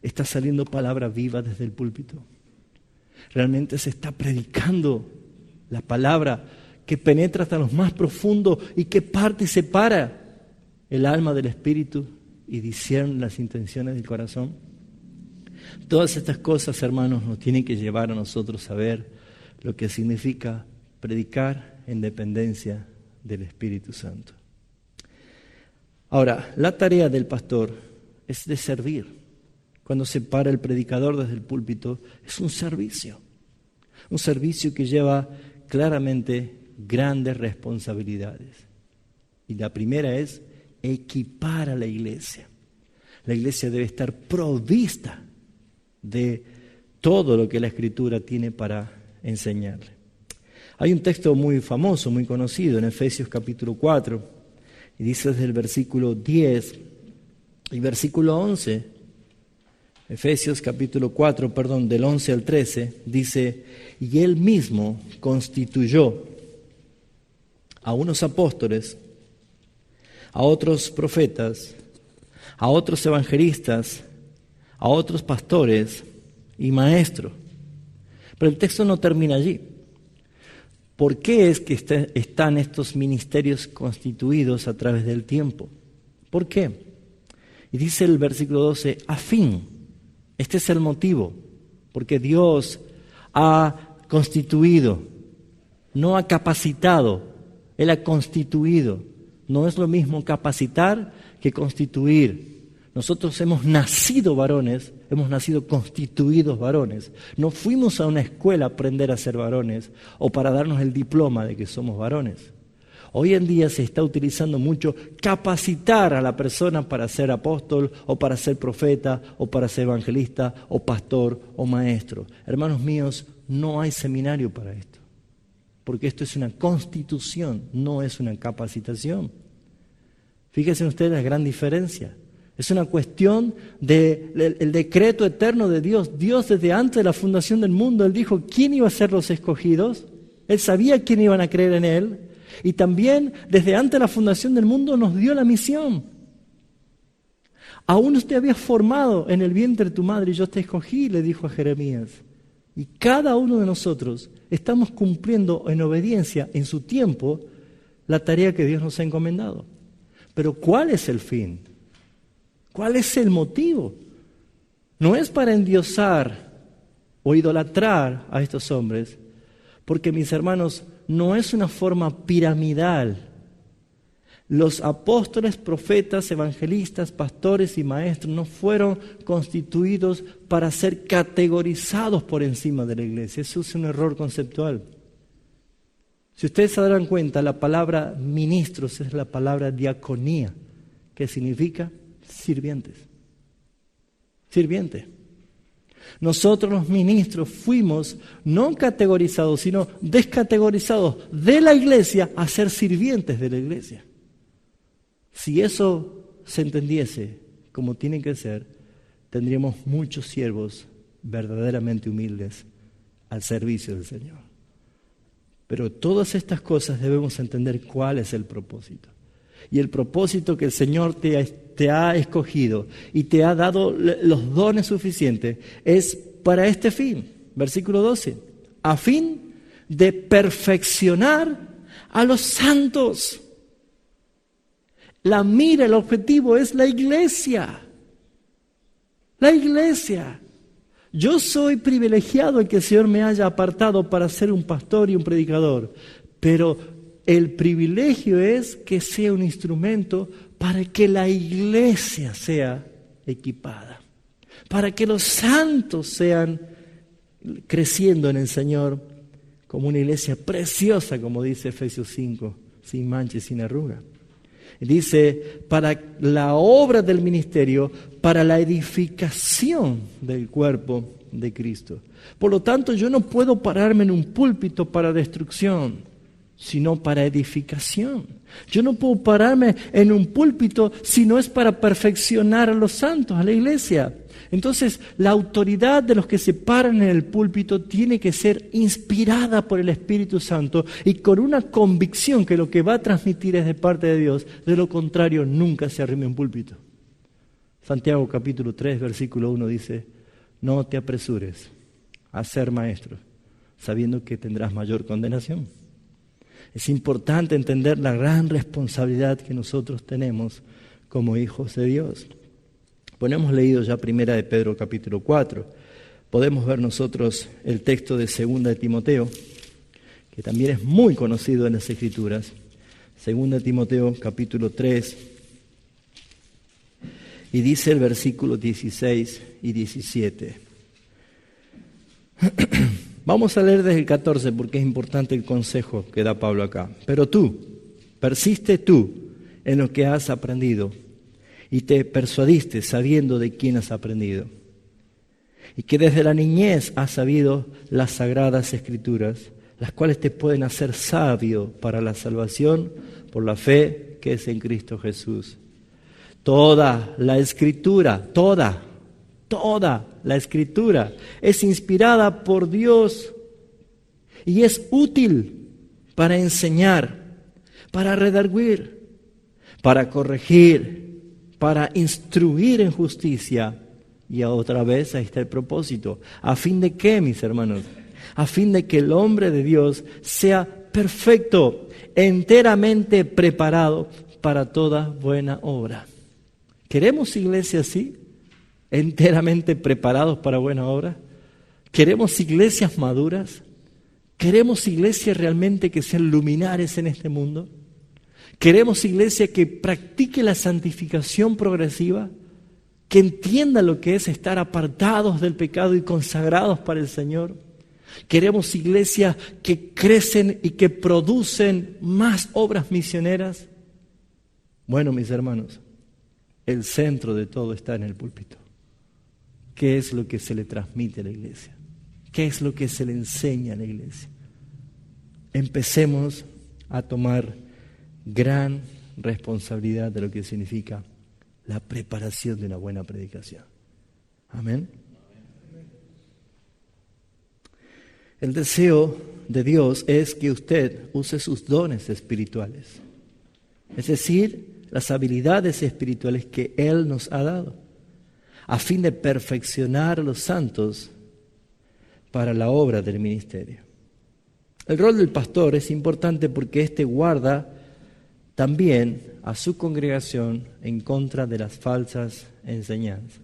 ¿está saliendo palabra viva desde el púlpito? ¿Realmente se está predicando la palabra que penetra hasta lo más profundo y que parte y separa el alma del espíritu y discierne las intenciones del corazón? Todas estas cosas, hermanos, nos tienen que llevar a nosotros a ver lo que significa predicar en dependencia del Espíritu Santo. Ahora, la tarea del pastor es de servir. Cuando se para el predicador desde el púlpito, es un servicio que lleva claramente grandes responsabilidades. Y la primera es equipar a la iglesia. La iglesia debe estar provista de todo lo que la Escritura tiene para enseñarle. Hay un texto muy famoso, muy conocido en Efesios capítulo 4, y dice desde el versículo 10 y versículo 11, Efesios capítulo 4, del 11 al 13, dice, y Él mismo constituyó a unos apóstoles, a otros profetas, a otros evangelistas, a otros pastores y maestros. Pero el texto no termina allí. ¿Por qué es que están estos ministerios constituidos a través del tiempo? ¿Por qué? Y dice el versículo 12, a fin. Este es el motivo. Porque Dios ha constituido, no ha capacitado, Él ha constituido. No es lo mismo capacitar que constituir. Nosotros hemos nacido varones, hemos nacido constituidos varones. No fuimos a una escuela a aprender a ser varones o para darnos el diploma de que somos varones. Hoy en día se está utilizando mucho capacitar a la persona para ser apóstol o para ser profeta o para ser evangelista o pastor o maestro. Hermanos míos, no hay seminario para esto, porque esto es una constitución, no es una capacitación. Fíjense ustedes la gran diferencia. Es una cuestión del decreto eterno de Dios. Dios desde antes de la fundación del mundo, Él dijo quién iba a ser los escogidos. Él sabía quién iban a creer en Él. Y también desde antes de la fundación del mundo nos dio la misión. Aún usted había formado en el vientre de tu madre y yo te escogí, le dijo a Jeremías. Y cada uno de nosotros estamos cumpliendo en obediencia, en su tiempo, la tarea que Dios nos ha encomendado. Pero ¿cuál es el fin? ¿Cuál es el motivo? No es para endiosar o idolatrar a estos hombres, porque mis hermanos, no es una forma piramidal. Los apóstoles, profetas, evangelistas, pastores y maestros no fueron constituidos para ser categorizados por encima de la iglesia. Eso es un error conceptual. Si ustedes se darán cuenta, la palabra ministros es la palabra diaconía, que significa sirvientes. Sirviente. Nosotros los ministros fuimos no categorizados, sino descategorizados de la iglesia a ser sirvientes de la iglesia. Si eso se entendiese como tiene que ser, tendríamos muchos siervos verdaderamente humildes al servicio del Señor. Pero todas estas cosas debemos entender cuál es el propósito. Y el propósito que el Señor te ha escogido y te ha dado los dones suficientes es para este fin. Versículo 12. A fin de perfeccionar a los santos. La mira, el objetivo es la iglesia. La iglesia. Yo soy privilegiado en que el Señor me haya apartado para ser un pastor y un predicador, pero el privilegio es que sea un instrumento para que la iglesia sea equipada, para que los santos sean creciendo en el Señor como una iglesia preciosa, como dice Efesios 5, sin mancha y sin arruga. Dice, para la obra del ministerio, para la edificación del cuerpo de Cristo. Por lo tanto, yo no puedo pararme en un púlpito para destrucción, sino para edificación. Yo no puedo pararme en un púlpito si no es para perfeccionar a los santos, a la iglesia. Entonces, la autoridad de los que se paran en el púlpito tiene que ser inspirada por el Espíritu Santo y con una convicción que lo que va a transmitir es de parte de Dios. De lo contrario, nunca se arrime un púlpito. Santiago capítulo 3, versículo 1 dice, no te apresures a ser maestro, sabiendo que tendrás mayor condenación. Es importante entender la gran responsabilidad que nosotros tenemos como hijos de Dios. Bueno, hemos leído ya Primera de Pedro capítulo 4. Podemos ver nosotros el texto de Segunda de Timoteo, que también es muy conocido en las Escrituras. Segunda de Timoteo capítulo 3. Y dice el versículo 16 y 17. Vamos a leer desde el 14 porque es importante el consejo que da Pablo acá. Pero tú, persiste tú en lo que has aprendido y te persuadiste sabiendo de quién has aprendido. Y que desde la niñez has sabido las sagradas Escrituras, las cuales te pueden hacer sabio para la salvación por la fe que es en Cristo Jesús. Toda la Escritura, toda la Escritura es inspirada por Dios y es útil para enseñar, para redarguir, para corregir, para instruir en justicia. Y otra vez ahí está el propósito. ¿A fin de qué, mis hermanos? A fin de que el hombre de Dios sea perfecto, enteramente preparado para toda buena obra. ¿Queremos iglesia así? ¿Enteramente preparados para buena obra? ¿Queremos iglesias maduras? ¿Queremos iglesias realmente que sean luminares en este mundo? ¿Queremos iglesia que practique la santificación progresiva? ¿Que entienda lo que es estar apartados del pecado y consagrados para el Señor? Queremos iglesias que crecen y que producen más obras misioneras. Bueno, mis hermanos, el centro de todo está en el púlpito. ¿Qué es lo que se le transmite a la iglesia? ¿Qué es lo que se le enseña a la iglesia? Empecemos a tomar gran responsabilidad de lo que significa la preparación de una buena predicación. Amén. El deseo de Dios es que usted use sus dones espirituales, es decir, las habilidades espirituales que Él nos ha dado, a fin de perfeccionar a los santos para la obra del ministerio. El rol del pastor es importante porque éste guarda también a su congregación en contra de las falsas enseñanzas.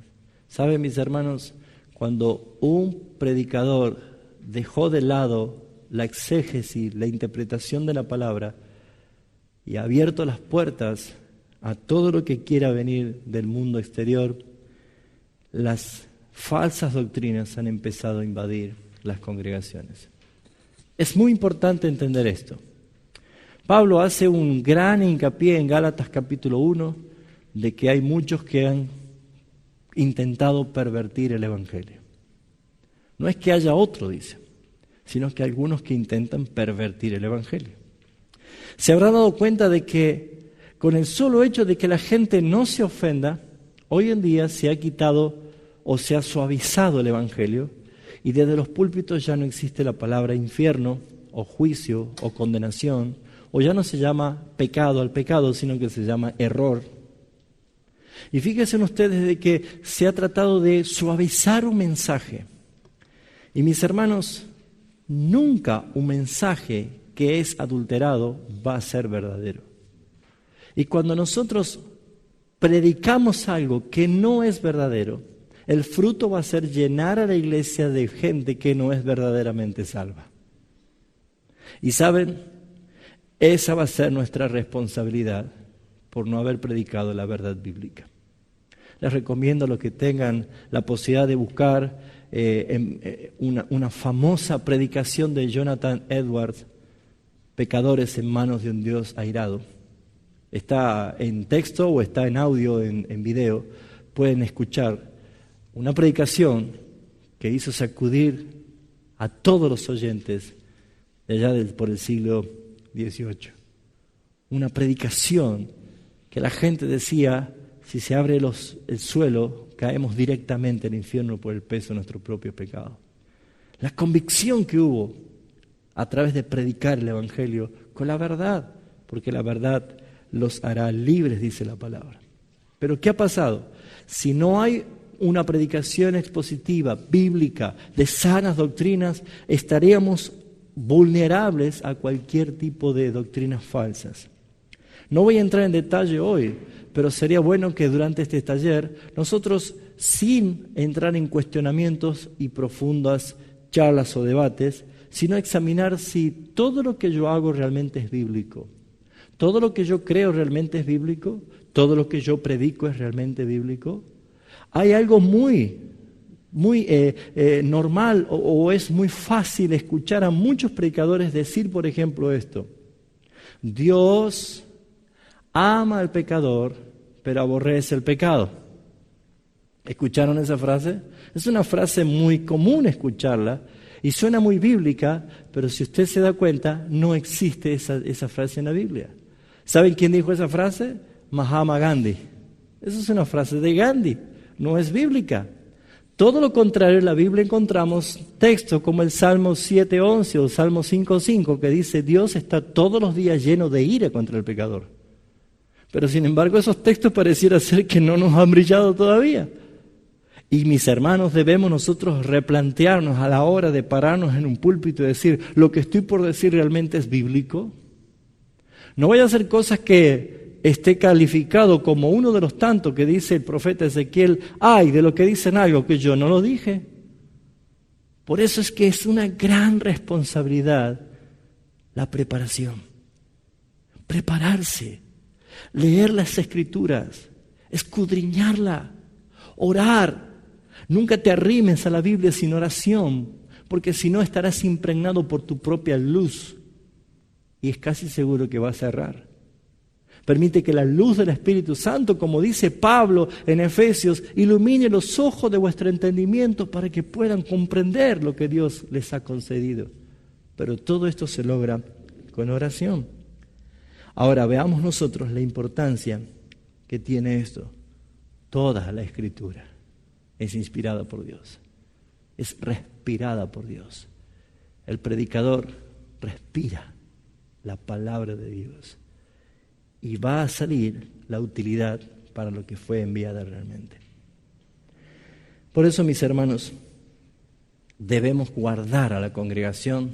¿Saben, mis hermanos? Cuando un predicador dejó de lado la exégesis, la interpretación de la palabra y ha abierto las puertas a todo lo que quiera venir del mundo exterior, las falsas doctrinas han empezado a invadir las congregaciones. Es muy importante entender esto. Pablo hace un gran hincapié en Gálatas capítulo 1 de que hay muchos que han intentado pervertir el evangelio. No es que haya otro, dice, sino que hay algunos que intentan pervertir el evangelio. Se habrá dado cuenta de que con el solo hecho de que la gente no se ofenda, hoy en día se ha quitado o se ha suavizado el evangelio y desde los púlpitos ya no existe la palabra infierno o juicio o condenación, o ya no se llama pecado al pecado, sino que se llama error. Y fíjense ustedes de que se ha tratado de suavizar un mensaje. Y mis hermanos, nunca un mensaje que es adulterado va a ser verdadero. Y cuando nosotros predicamos algo que no es verdadero, el fruto va a ser llenar a la iglesia de gente que no es verdaderamente salva. Y saben, esa va a ser nuestra responsabilidad por no haber predicado la verdad bíblica. Les recomiendo a los que tengan la posibilidad de buscar una famosa predicación de Jonathan Edwards, Pecadores en manos de un Dios airado. Está en texto o está en audio, en video. Pueden escuchar una predicación que hizo sacudir a todos los oyentes de allá por el siglo XVIII. Una predicación que la gente decía, si se abre el suelo, caemos directamente al infierno por el peso de nuestro propio pecado. La convicción que hubo a través de predicar el Evangelio con la verdad, porque la verdad los hará libres, dice la palabra. Pero ¿qué ha pasado? Si no hay una predicación expositiva, bíblica, de sanas doctrinas, estaríamos vulnerables a cualquier tipo de doctrinas falsas. No voy a entrar en detalle hoy, pero sería bueno que durante este taller nosotros, sin entrar en cuestionamientos y profundas charlas o debates, sino examinar si todo lo que yo hago realmente es bíblico, todo lo que yo creo realmente es bíblico, todo lo que yo predico es realmente bíblico. Hay algo muy normal o es muy fácil escuchar a muchos predicadores decir, por ejemplo, esto: Dios ama al pecador, pero aborrece el pecado. ¿Escucharon esa frase? Es una frase muy común escucharla y suena muy bíblica, pero si usted se da cuenta, no existe esa frase en la Biblia. ¿Saben quién dijo esa frase? Mahatma Gandhi. Esa es una frase de Gandhi, no es bíblica. Todo lo contrario, en la Biblia encontramos textos como el Salmo 7:11 o Salmo 5:5 que dice: Dios está todos los días lleno de ira contra el pecador. Pero sin embargo esos textos pareciera ser que no nos han brillado todavía. Y mis hermanos, debemos nosotros replantearnos a la hora de pararnos en un púlpito y decir: ¿lo que estoy por decir realmente es bíblico? No voy a hacer cosas que esté calificado como uno de los tantos que dice el profeta Ezequiel: ¡ay de lo que dicen algo que yo no lo dije! Por eso es que es una gran responsabilidad la preparación. Prepararse, leer las Escrituras, escudriñarla, orar. Nunca te arrimes a la Biblia sin oración, porque si no estarás impregnado por tu propia luz y es casi seguro que vas a errar. Permite que la luz del Espíritu Santo, como dice Pablo en Efesios, ilumine los ojos de vuestro entendimiento para que puedan comprender lo que Dios les ha concedido. Pero todo esto se logra con oración. Ahora veamos nosotros la importancia que tiene esto. Toda la Escritura es inspirada por Dios, es respirada por Dios. El predicador respira la palabra de Dios y va a salir la utilidad para lo que fue enviada realmente. Por eso, mis hermanos, debemos guardar a la congregación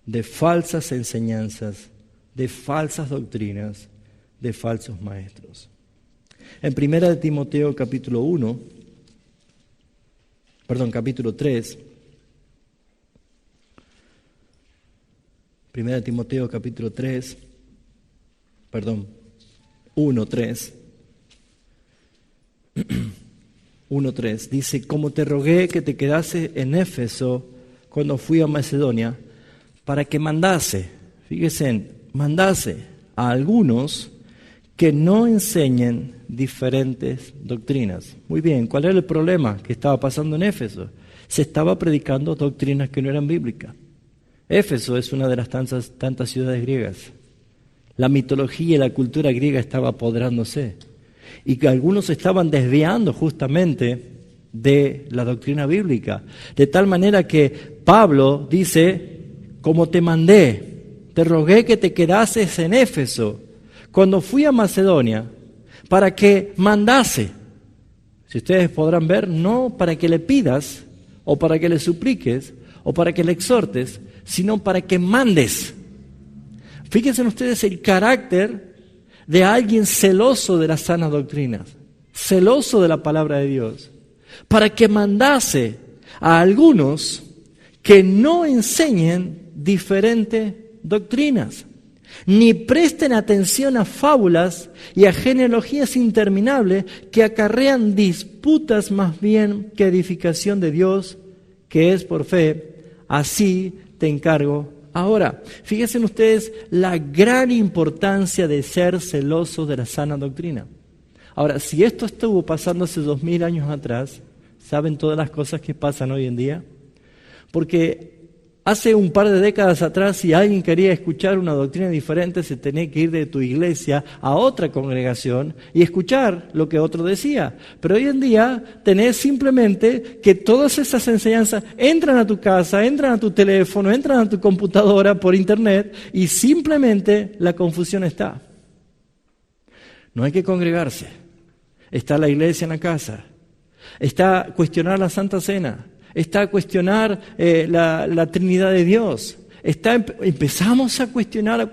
de falsas enseñanzas, de falsas doctrinas, de falsos maestros. En 1 Timoteo capítulo 3, 1 Timoteo capítulo 3, 1:3, 1:3 dice: como te rogué que te quedase en Éfeso cuando fui a Macedonia, para que mandase a algunos que no enseñen diferentes doctrinas. Muy bien, ¿cuál era el problema que estaba pasando en Éfeso? Se estaba predicando doctrinas que no eran bíblicas. Éfeso es una de las tantas ciudades griegas. La mitología y la cultura griega estaba apoderándose. Y que algunos estaban desviando justamente de la doctrina bíblica. De tal manera que Pablo dice: como te mandé, te rogué que te quedases en Éfeso cuando fui a Macedonia, para que mandase. Si ustedes podrán ver, no para que le pidas, o para que le supliques, o para que le exhortes, sino para que mandes. Fíjense ustedes el carácter de alguien celoso de las sanas doctrinas, celoso de la palabra de Dios, para que mandase a algunos que no enseñen diferentes doctrinas, ni presten atención a fábulas y a genealogías interminables que acarrean disputas más bien que edificación de Dios, que es por fe. Así te encargo ahora. Fíjense ustedes la gran importancia de ser celosos de la sana doctrina. Ahora, si esto estuvo pasando hace 2000 años atrás, ¿saben todas las cosas que pasan hoy en día? Porque hace un par de décadas atrás, si alguien quería escuchar una doctrina diferente, se tenía que ir de tu iglesia a otra congregación y escuchar lo que otro decía. Pero hoy en día tenés simplemente que todas esas enseñanzas entran a tu casa, entran a tu teléfono, entran a tu computadora por internet y simplemente la confusión está. No hay que congregarse. Está la iglesia en la casa. Está cuestionar la Santa Cena. Está a cuestionar la Trinidad de Dios. Empezamos a cuestionar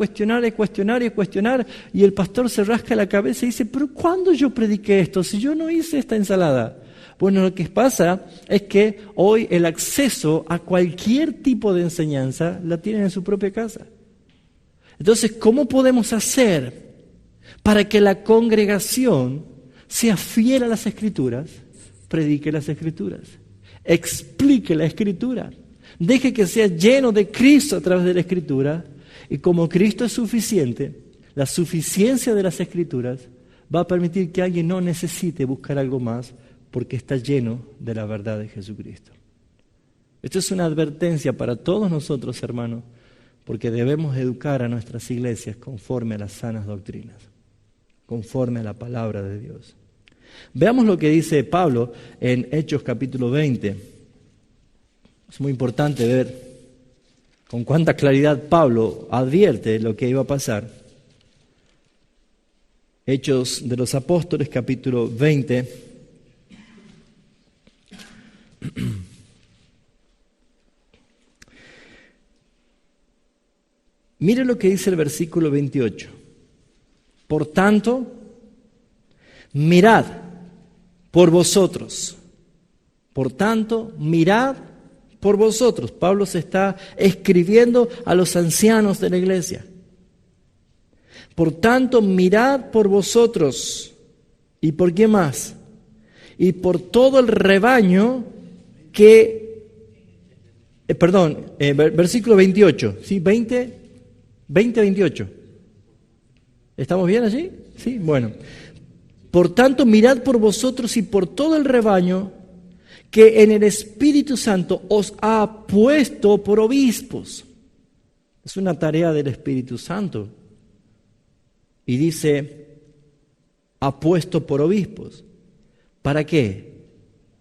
y el pastor se rasca la cabeza y dice: ¿pero cuándo yo prediqué esto si yo no hice esta ensalada? Bueno, lo que pasa es que hoy el acceso a cualquier tipo de enseñanza la tienen en su propia casa. Entonces, ¿cómo podemos hacer para que la congregación sea fiel a las Escrituras? Predique las Escrituras. Explique la Escritura, deje que sea lleno de Cristo a través de la Escritura, y como Cristo es suficiente, la suficiencia de las Escrituras va a permitir que alguien no necesite buscar algo más porque está lleno de la verdad de Jesucristo. Esto es una advertencia para todos nosotros, hermanos, porque debemos educar a nuestras iglesias conforme a las sanas doctrinas, conforme a la palabra de Dios. Veamos lo que dice Pablo en Hechos capítulo 20. Es muy importante ver con cuánta claridad Pablo advierte lo que iba a pasar. Hechos de los Apóstoles capítulo 20. Mire lo que dice el versículo 28. Por tanto, mirad por vosotros. Por tanto, mirad por vosotros. Pablo se está escribiendo a los ancianos de la iglesia. Por tanto, mirad por vosotros. ¿Y por qué más? Y por todo el rebaño que Versículo 28, ¿sí? 28. ¿Estamos bien allí? Sí, bueno. Por tanto, mirad por vosotros y por todo el rebaño que en el Espíritu Santo os ha puesto por obispos. Es una tarea del Espíritu Santo. Y dice, ha puesto por obispos. ¿Para qué?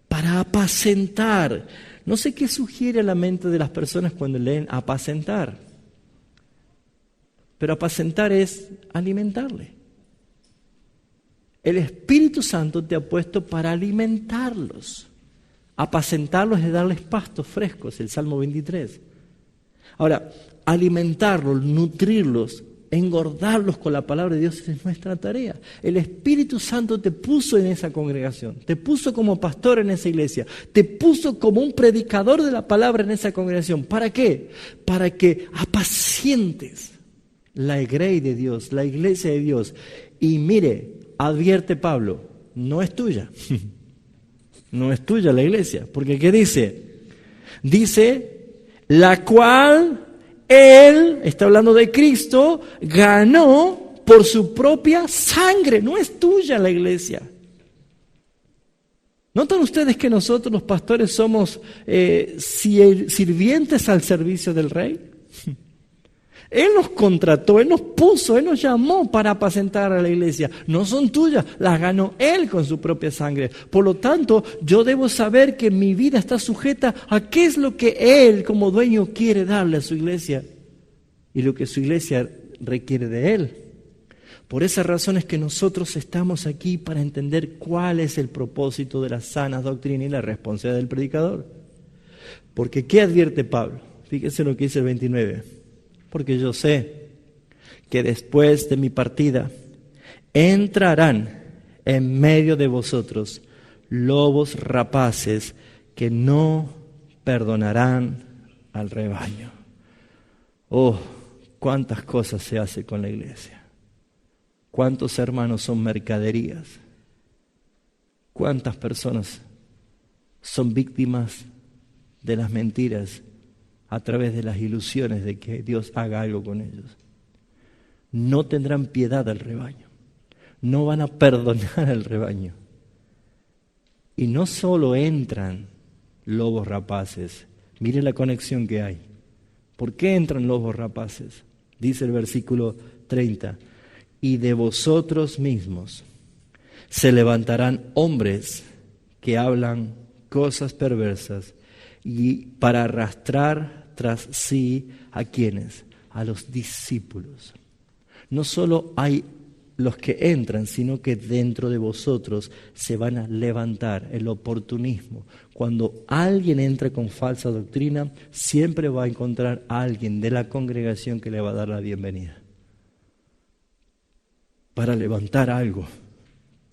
Para apacentar. No sé qué sugiere a la mente de las personas cuando leen apacentar. Pero apacentar es alimentarle. El Espíritu Santo te ha puesto para alimentarlos. Apacentarlos es darles pastos frescos, el Salmo 23. Ahora, alimentarlos, nutrirlos, engordarlos con la palabra de Dios es nuestra tarea. El Espíritu Santo te puso en esa congregación, te puso como pastor en esa iglesia, te puso como un predicador de la palabra en esa congregación. ¿Para qué? Para que apacientes la grey de Dios, la iglesia de Dios. Y mire, advierte Pablo, no es tuya. No es tuya la iglesia. Porque ¿qué dice? Dice, la cual Él, está hablando de Cristo, ganó por su propia sangre. No es tuya la iglesia. ¿Notan ustedes que nosotros los pastores somos sirvientes al servicio del Rey? Él nos contrató, Él nos puso, Él nos llamó para apacentar a la iglesia. No son tuyas, las ganó Él con su propia sangre. Por lo tanto, yo debo saber que mi vida está sujeta a qué es lo que Él como dueño quiere darle a su iglesia y lo que su iglesia requiere de Él. Por esa razón es que nosotros estamos aquí para entender cuál es el propósito de la sana doctrina y la responsabilidad del predicador. Porque ¿qué advierte Pablo? Fíjense lo que dice el 29. Porque yo sé que después de mi partida entrarán en medio de vosotros lobos rapaces que no perdonarán al rebaño. Oh, cuántas cosas se hace con la iglesia. Cuántos hermanos son mercaderías. Cuántas personas son víctimas de las mentiras a través de las ilusiones de que Dios haga algo con ellos. No tendrán piedad al rebaño. No van a perdonar al rebaño. Y no solo entran lobos rapaces. Mire la conexión que hay. ¿Por qué entran lobos rapaces? Dice el versículo 30. Y de vosotros mismos se levantarán hombres que hablan cosas perversas y para arrastrar tras sí a quienes, a los discípulos. No solo hay los que entran, sino que dentro de vosotros se van a levantar el oportunismo. Cuando alguien entra con falsa doctrina, siempre va a encontrar a alguien de la congregación que le va a dar la bienvenida. Para levantar algo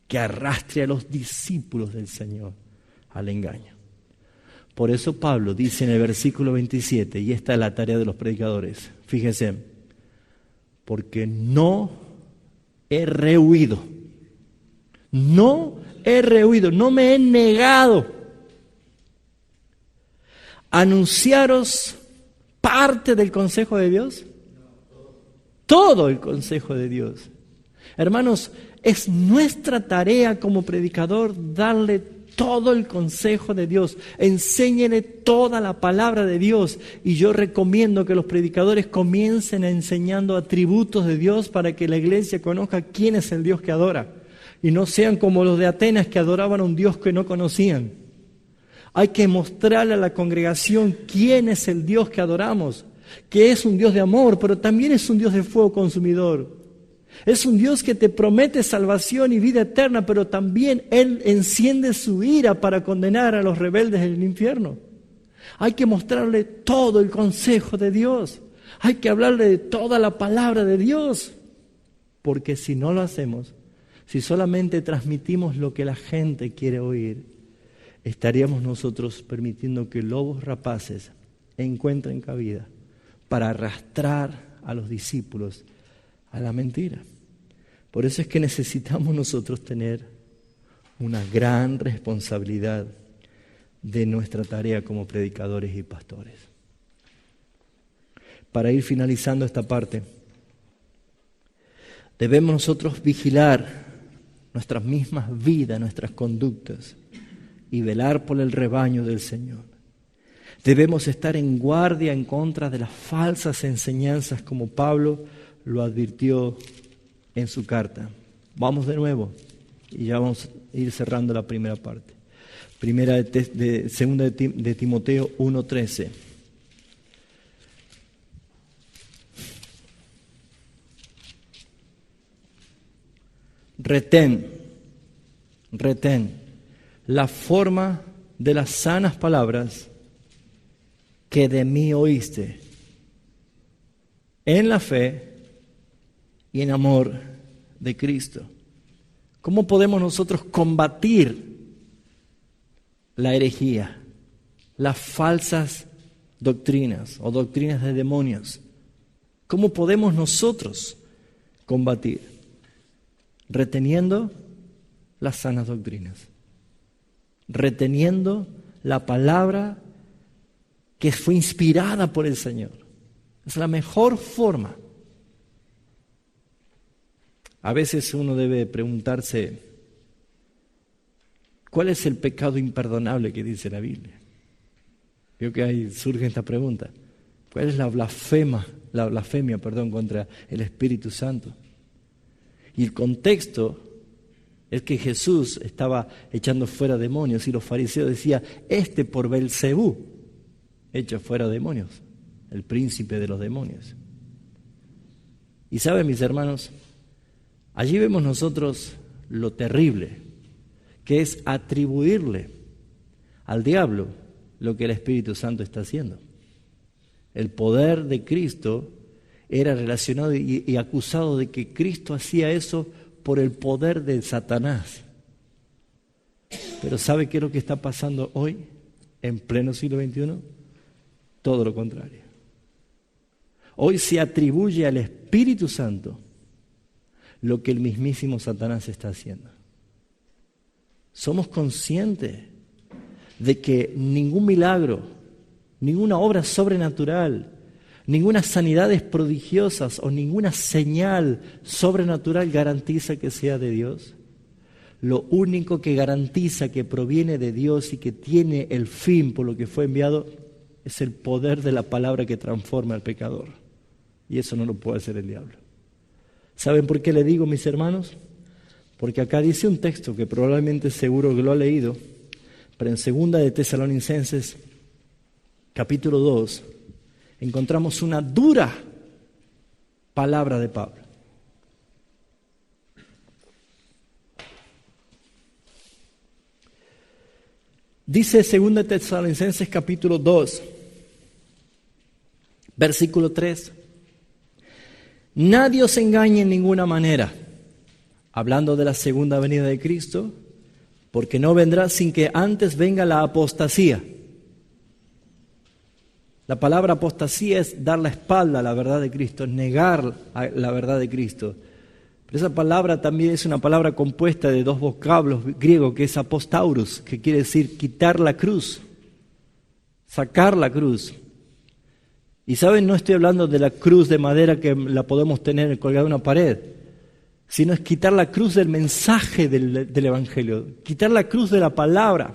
que arrastre a los discípulos del Señor al engaño. Por eso Pablo dice en el versículo 27, y esta es la tarea de los predicadores, fíjense, porque no he rehuido, no me he negado a anunciaros parte del consejo de Dios, todo el consejo de Dios. Hermanos, es nuestra tarea como predicador darle todo el consejo de Dios, enséñele toda la palabra de Dios. Y yo recomiendo que los predicadores comiencen enseñando atributos de Dios para que la iglesia conozca quién es el Dios que adora. Y no sean como los de Atenas que adoraban a un Dios que no conocían. Hay que mostrarle a la congregación quién es el Dios que adoramos, que es un Dios de amor, pero también es un Dios de fuego consumidor. Es un Dios que te promete salvación y vida eterna, pero también Él enciende su ira para condenar a los rebeldes del infierno. Hay que mostrarle todo el consejo de Dios. Hay que hablarle de toda la palabra de Dios. Porque si no lo hacemos, si solamente transmitimos lo que la gente quiere oír, estaríamos nosotros permitiendo que lobos rapaces encuentren cabida para arrastrar a los discípulos a la mentira. Por eso es que necesitamos nosotros tener una gran responsabilidad de nuestra tarea como predicadores y pastores. para ir finalizando esta parte. Debemos nosotros vigilar nuestras mismas vidas, nuestras conductas y velar por el rebaño del Señor. Debemos estar en guardia en contra de las falsas enseñanzas como Pablo lo advirtió en su carta. Vamos de nuevo y ya vamos a ir cerrando la primera parte. Segunda de Timoteo 1:13. Retén la forma de las sanas palabras que de mí oíste, en la fe y en amor de Cristo. ¿Cómo podemos nosotros combatir la herejía, las falsas doctrinas o doctrinas de demonios? ¿Cómo podemos nosotros combatir? Reteniendo las sanas doctrinas, reteniendo la palabra que fue inspirada por el Señor. Es la mejor forma. A veces uno debe preguntarse, ¿cuál es el pecado imperdonable que dice la Biblia? Creo que ahí surge esta pregunta. ¿Cuál es la blasfemia contra el Espíritu Santo? Y el contexto es que Jesús estaba echando fuera demonios y los fariseos decían, por Belcebú echa fuera demonios, el príncipe de los demonios. Y saben, mis hermanos, allí vemos nosotros lo terrible que es atribuirle al diablo lo que el Espíritu Santo está haciendo. El poder de Cristo era relacionado y acusado de que Cristo hacía eso por el poder de Satanás. Pero ¿sabe qué es lo que está pasando hoy, en pleno siglo XXI? Todo lo contrario. Hoy se atribuye al Espíritu Santo lo que el mismísimo Satanás está haciendo. Somos conscientes de que ningún milagro, ninguna obra sobrenatural, ninguna sanidades prodigiosas o ninguna señal sobrenatural garantiza que sea de Dios. Lo único que garantiza que proviene de Dios y que tiene el fin por lo que fue enviado es el poder de la palabra que transforma al pecador. Y eso no lo puede hacer el diablo. ¿Saben por qué le digo, mis hermanos? Porque acá dice un texto que probablemente seguro que lo ha leído, pero en 2 de Tesalonicenses, capítulo 2, encontramos una dura palabra de Pablo. Dice 2 de Tesalonicenses capítulo 2, versículo 3. Nadie os engañe en ninguna manera, hablando de la segunda venida de Cristo, porque no vendrá sin que antes venga la apostasía. La palabra apostasía es dar la espalda a la verdad de Cristo, negar la verdad de Cristo. Pero esa palabra también es una palabra compuesta de dos vocablos griegos, que es apostauros, que quiere decir quitar la cruz, sacar la cruz. Y saben, no estoy hablando de la cruz de madera que la podemos tener colgada en una pared, sino es quitar la cruz del mensaje del Evangelio, quitar la cruz de la palabra.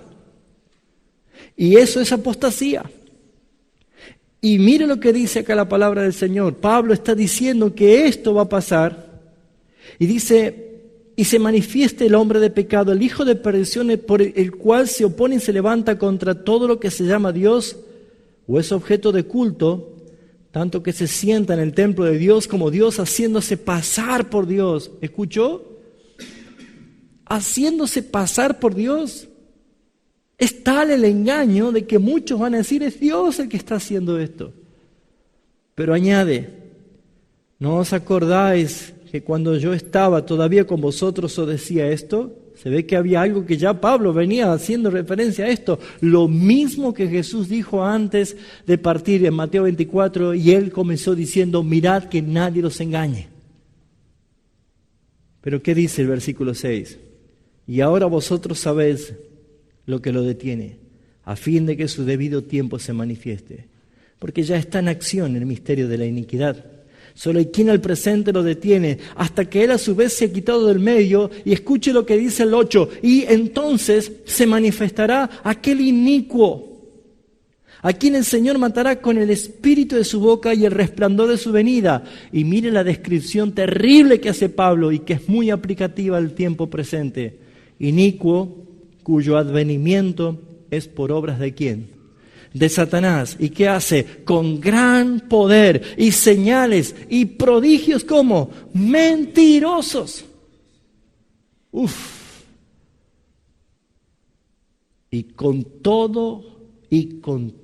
Y eso es apostasía. Y mire lo que dice acá la palabra del Señor. Pablo está diciendo que esto va a pasar. Y dice, y se manifieste el hombre de pecado, el hijo de perdición, por el cual se opone y se levanta contra todo lo que se llama Dios o es objeto de culto, tanto que se sienta en el templo de Dios como Dios, haciéndose pasar por Dios. ¿Escuchó? Haciéndose pasar por Dios. Es tal el engaño de que muchos van a decir, es Dios el que está haciendo esto. Pero añade, ¿no os acordáis que cuando yo estaba todavía con vosotros os decía esto? Se ve que había algo que ya Pablo venía haciendo referencia a esto. Lo mismo que Jesús dijo antes de partir en Mateo 24, y él comenzó diciendo, mirad que nadie los engañe. Pero ¿qué dice el versículo 6? Y ahora vosotros sabéis lo que lo detiene, a fin de que su debido tiempo se manifieste. porque ya está en acción el misterio de la iniquidad. Solo hay quien al presente lo detiene, hasta que él a su vez se ha quitado del medio, y escuche lo que dice el 8, y entonces se manifestará aquel inicuo, a quien el Señor matará con el espíritu de su boca y el resplandor de su venida. Y mire la descripción terrible que hace Pablo y que es muy aplicativa al tiempo presente. Inicuo, cuyo advenimiento es por obras ¿de quién? De Satanás. ¿Y qué hace? Con gran poder y señales y prodigios como mentirosos. Y con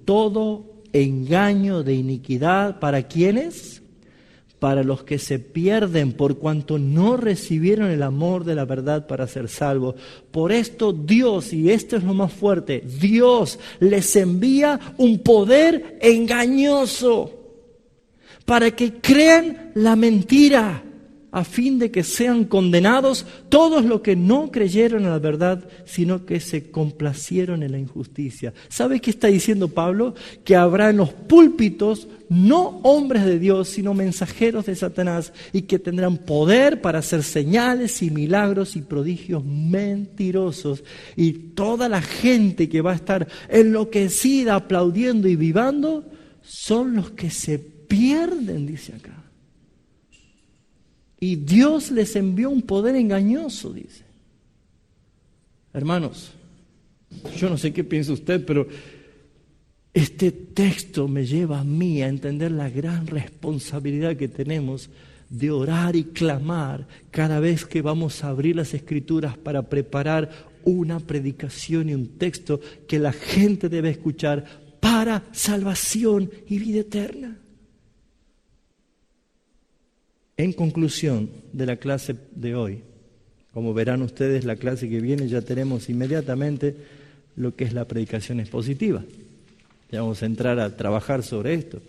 todo engaño de iniquidad, ¿para quiénes? Para los que se pierden por cuanto no recibieron el amor de la verdad para ser salvos. Por esto Dios, y esto es lo más fuerte, Dios les envía un poder engañoso para que crean la mentira, a fin de que sean condenados todos los que no creyeron en la verdad, sino que se complacieron en la injusticia. ¿Sabe qué está diciendo Pablo? Que habrá en los púlpitos no hombres de Dios, sino mensajeros de Satanás, y que tendrán poder para hacer señales y milagros y prodigios mentirosos. Y toda la gente que va a estar enloquecida, aplaudiendo y vivando, son los que se pierden, dice acá. Y Dios les envió un poder engañoso, dice. Hermanos, yo no sé qué piensa usted, pero este texto me lleva a mí a entender la gran responsabilidad que tenemos de orar y clamar cada vez que vamos a abrir las Escrituras para preparar una predicación y un texto que la gente debe escuchar para salvación y vida eterna. En conclusión de la clase de hoy, como verán ustedes, la clase que viene ya tenemos inmediatamente lo que es la predicación expositiva. Ya vamos a entrar a trabajar sobre esto.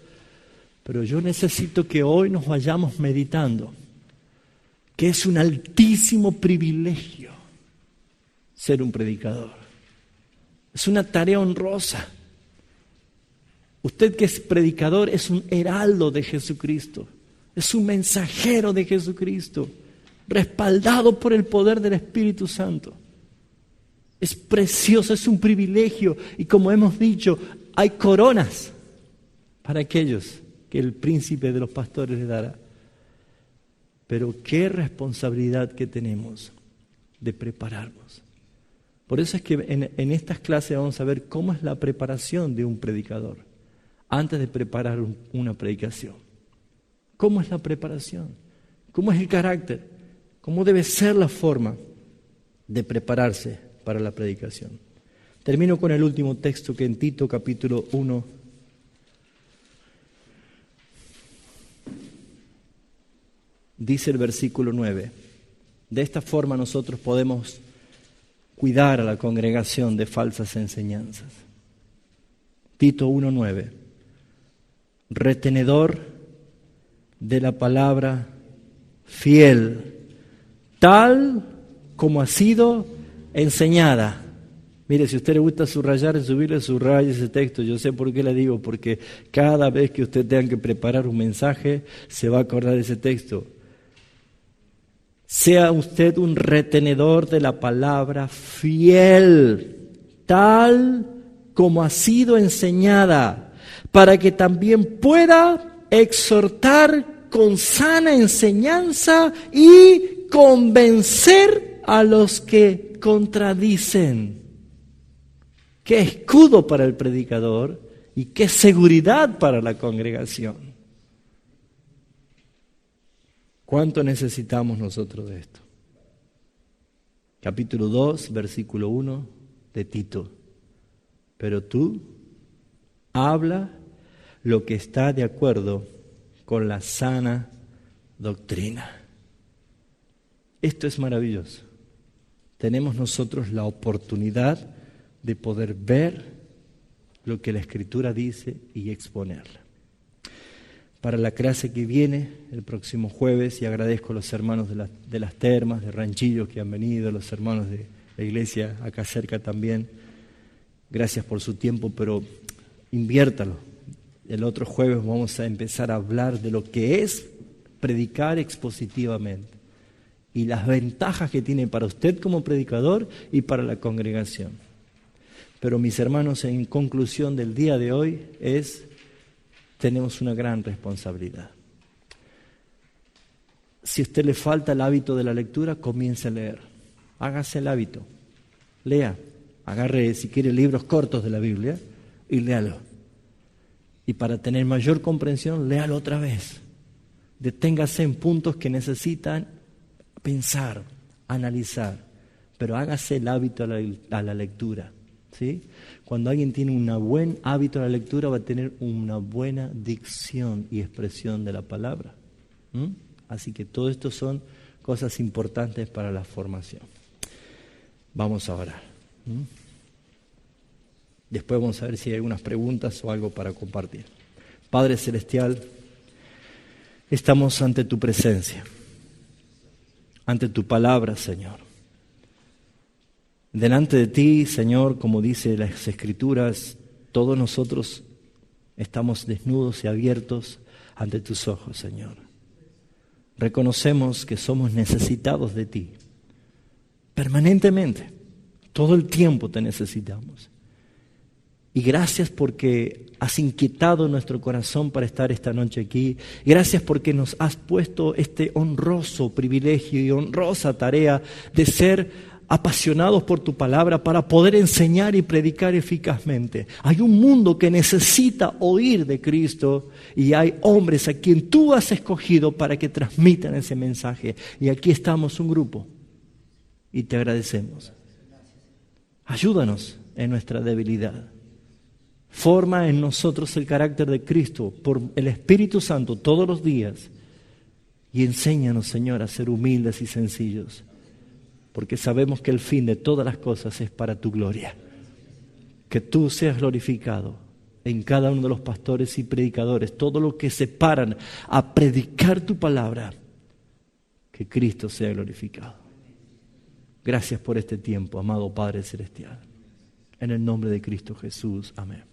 Pero yo necesito que hoy nos vayamos meditando que es un altísimo privilegio ser un predicador. Es una tarea honrosa. Usted que es predicador es un heraldo de Jesucristo. Es un mensajero de Jesucristo, respaldado por el poder del Espíritu Santo. Es precioso, es un privilegio. Y como hemos dicho, hay coronas para aquellos que el príncipe de los pastores les dará. Pero qué responsabilidad que tenemos de prepararnos. Por eso es que en estas clases vamos a ver cómo es la preparación de un predicador antes de preparar una predicación. ¿Cómo es la preparación? ¿Cómo es el carácter? ¿Cómo debe ser la forma de prepararse para la predicación? Termino con el último texto que en Tito capítulo 1 dice el versículo 9. De esta forma nosotros podemos cuidar a la congregación de falsas enseñanzas. Tito 1:9. Retenedor de la palabra fiel, tal como ha sido enseñada. Mire, si a usted le gusta subrayar en su Biblia, subraye ese texto. Yo sé por qué le digo, porque cada vez que usted tenga que preparar un mensaje, se va a acordar de ese texto. Sea usted un retenedor de la palabra fiel, tal como ha sido enseñada, para que también pueda exhortar con sana enseñanza y convencer a los que contradicen. Qué escudo para el predicador y qué seguridad para la congregación. ¿Cuánto necesitamos nosotros de esto? Capítulo 2, versículo 1 de Tito. Pero tú habla lo que está de acuerdo con la sana doctrina. Esto es maravilloso. Tenemos nosotros la oportunidad de poder ver lo que la Escritura dice y exponerla. Para la clase que viene, el próximo jueves, y agradezco a los hermanos de las termas, de Ranchillos que han venido, a los hermanos de la iglesia acá cerca también. Gracias por su tiempo, pero inviértalo. El otro jueves vamos a empezar a hablar de lo que es predicar expositivamente y las ventajas que tiene para usted como predicador y para la congregación. Pero mis hermanos, en conclusión del día de hoy tenemos una gran responsabilidad. Si a usted le falta el hábito de la lectura, comience a leer. Hágase el hábito. Lea. Agarre, si quiere, libros cortos de la Biblia y léalo. Y para tener mayor comprensión, léalo otra vez. Deténgase en puntos que necesitan pensar, analizar. Pero hágase el hábito a la lectura. ¿Sí? Cuando alguien tiene un buen hábito a la lectura, va a tener una buena dicción y expresión de la palabra. Así que todo esto son cosas importantes para la formación. Vamos a orar. Después vamos a ver si hay algunas preguntas o algo para compartir. Padre Celestial, estamos ante tu presencia, ante tu palabra, Señor. Delante de ti, Señor, como dice las Escrituras, todos nosotros estamos desnudos y abiertos ante tus ojos, Señor. Reconocemos que somos necesitados de ti, permanentemente, todo el tiempo te necesitamos. Y gracias porque has inquietado nuestro corazón para estar esta noche aquí. Gracias porque nos has puesto este honroso privilegio y honrosa tarea de ser apasionados por tu palabra para poder enseñar y predicar eficazmente. Hay un mundo que necesita oír de Cristo y hay hombres a quien tú has escogido para que transmitan ese mensaje. Y aquí estamos un grupo y te agradecemos. Ayúdanos en nuestra debilidad. Forma en nosotros el carácter de Cristo por el Espíritu Santo todos los días y enséñanos, Señor, a ser humildes y sencillos. Porque sabemos que el fin de todas las cosas es para tu gloria. Que tú seas glorificado en cada uno de los pastores y predicadores, todo lo que se paran a predicar tu palabra, que Cristo sea glorificado. Gracias por este tiempo, amado Padre Celestial. En el nombre de Cristo Jesús, amén.